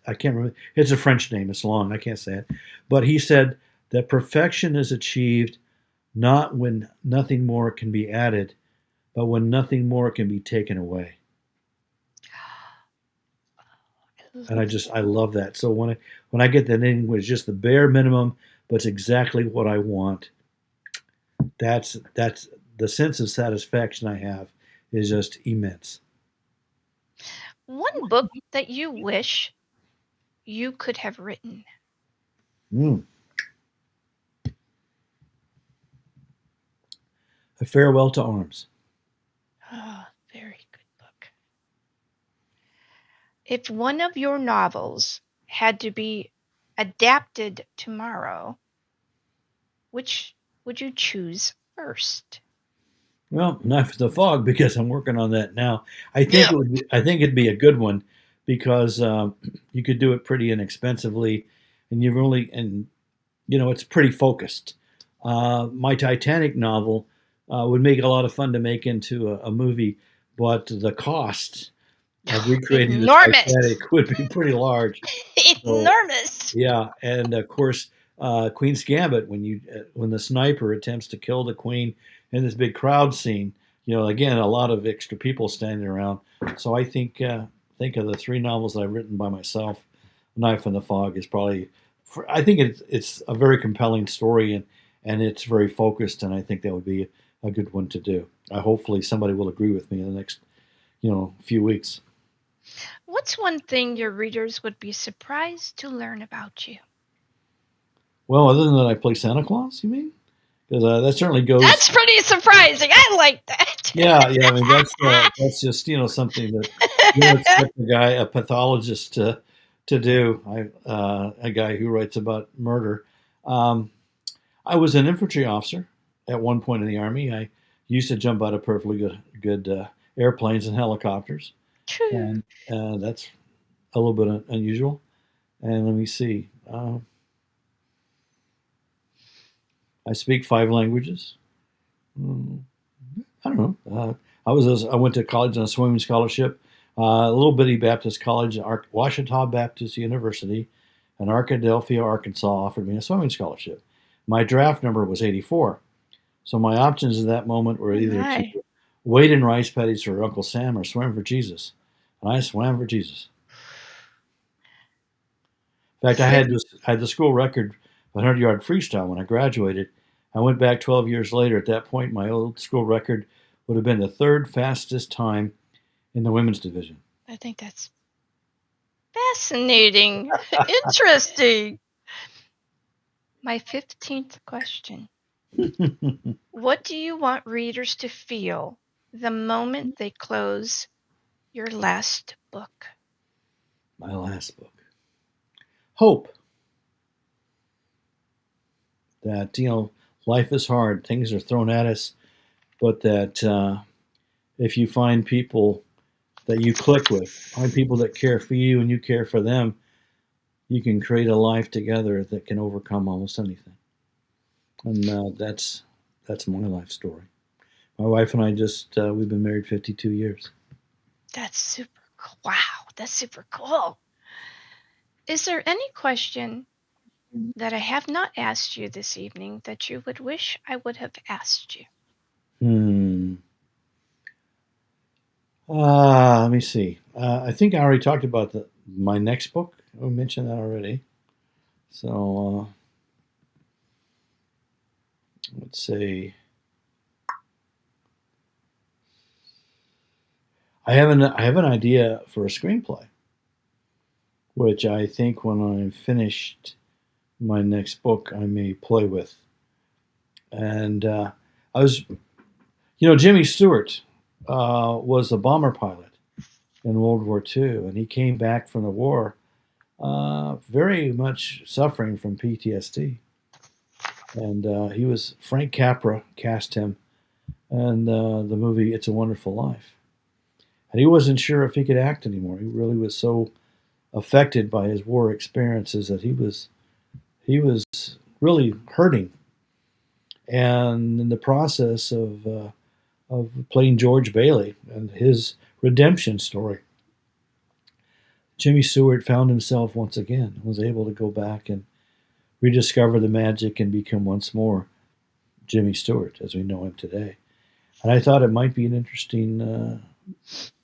I can't remember. It's a French name. It's long. I can't say it, but he said that perfection is achieved not when nothing more can be added, but when nothing more can be taken away. I And love I love that. So when I get that ending, which is just the bare minimum, but it's exactly what I want. That's the sense of satisfaction I have is just immense. one book that you wish you could have written. Mm. A Farewell to Arms. Oh, very good book. If one of your novels had to be adapted tomorrow, which would you choose first? Well, Knife of the Fog because I'm working on that now. Yeah. I think it'd be a good one because you could do it pretty inexpensively, and it's pretty focused. My Titanic novel would make a lot of fun to make into a movie, but the cost of recreating the Enormous. Titanic would be pretty large. So Enormous. yeah, and of course, Queen's Gambit when the sniper attempts to kill the queen in this big crowd scene. Again, a lot of extra people standing around. So I think of the three novels that I've written by myself, Knife in the Fog is probably. I think it's a very compelling story and it's very focused, and I think that would be a good one to do. Hopefully, somebody will agree with me in the next few weeks. What's one thing your readers would be surprised to learn about you? Well, other than that, I play Santa Claus. You mean? Because that certainly goes. That's pretty surprising. I like that. Yeah, yeah. I mean, that's just something that you don't expect a pathologist to do. A guy who writes about murder. Um, I was an infantry officer at one point in the army. I used to jump out of perfectly good airplanes and helicopters, and that's a little bit unusual. And let me see. I speak 5 languages. Mm, I don't know. I went to college on a swimming scholarship. A little bitty Baptist college, Ouachita Baptist University, in Arkadelphia, Arkansas, offered me a swimming scholarship. My draft number was 84, so my options at that moment were Oh either to my. wade in rice paddies for Uncle Sam or swim for Jesus. And I swam for Jesus. In fact, I had the school record 100-yard freestyle when I graduated. I went back 12 years later. At that point, my old school record would have been the third fastest time in the women's division. I think that's fascinating. Interesting. My 15th question. What do you want readers to feel the moment they close your last book? My last book. Hope that, life is hard, things are thrown at us, but that if you find people that you click with, find people that care for you and you care for them, you can create a life together that can overcome almost anything. And that's my life story. My wife and I we've been married 52 years. That's super cool. Wow, that's super cool. Is there any question that I have not asked you this evening that you would wish I would have asked you? Hmm. Let me see. I think I already talked about my next book. I mentioned that already. So let's see. I have an idea for a screenplay, which I think when I'm finished my next book, I may play with. And I was, Jimmy Stewart was a bomber pilot in World War II, and he came back from the war very much suffering from PTSD. And Frank Capra cast him in the movie It's a Wonderful Life. And he wasn't sure if he could act anymore. He really was so affected by his war experiences that he was really hurting. And in the process of playing George Bailey and his redemption story, Jimmy Stewart found himself once again, was able to go back and rediscover the magic and become once more Jimmy Stewart as we know him today. And I thought it might be an interesting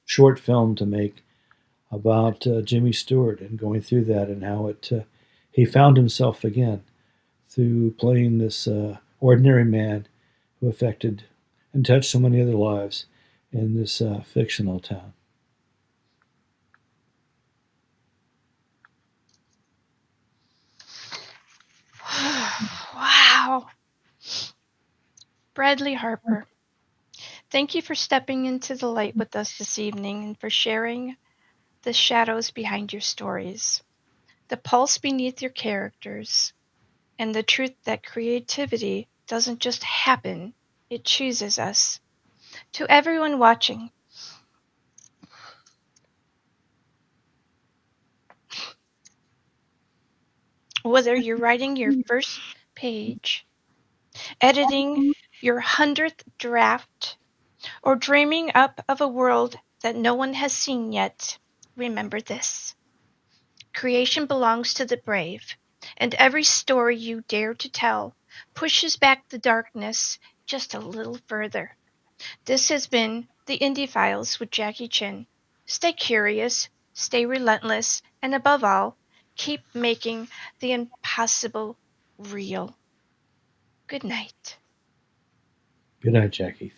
short film to make about Jimmy Stewart and going through that and how he found himself again through playing this ordinary man who affected and touched so many other lives in this fictional town. Wow. Bradley Harper, thank you for stepping into the light with us this evening and for sharing the shadows behind your stories, the pulse beneath your characters, and the truth that creativity doesn't just happen, it chooses us. To everyone watching, whether you're writing your first page, editing your 100th draft, or dreaming up of a world that no one has seen yet, remember this. Creation belongs to the brave, and every story you dare to tell pushes back the darkness just a little further. This has been the Indie Files with Jackie Chin. Stay curious, stay relentless, and above all, keep making the impossible real. Good night. Good night, Jackie.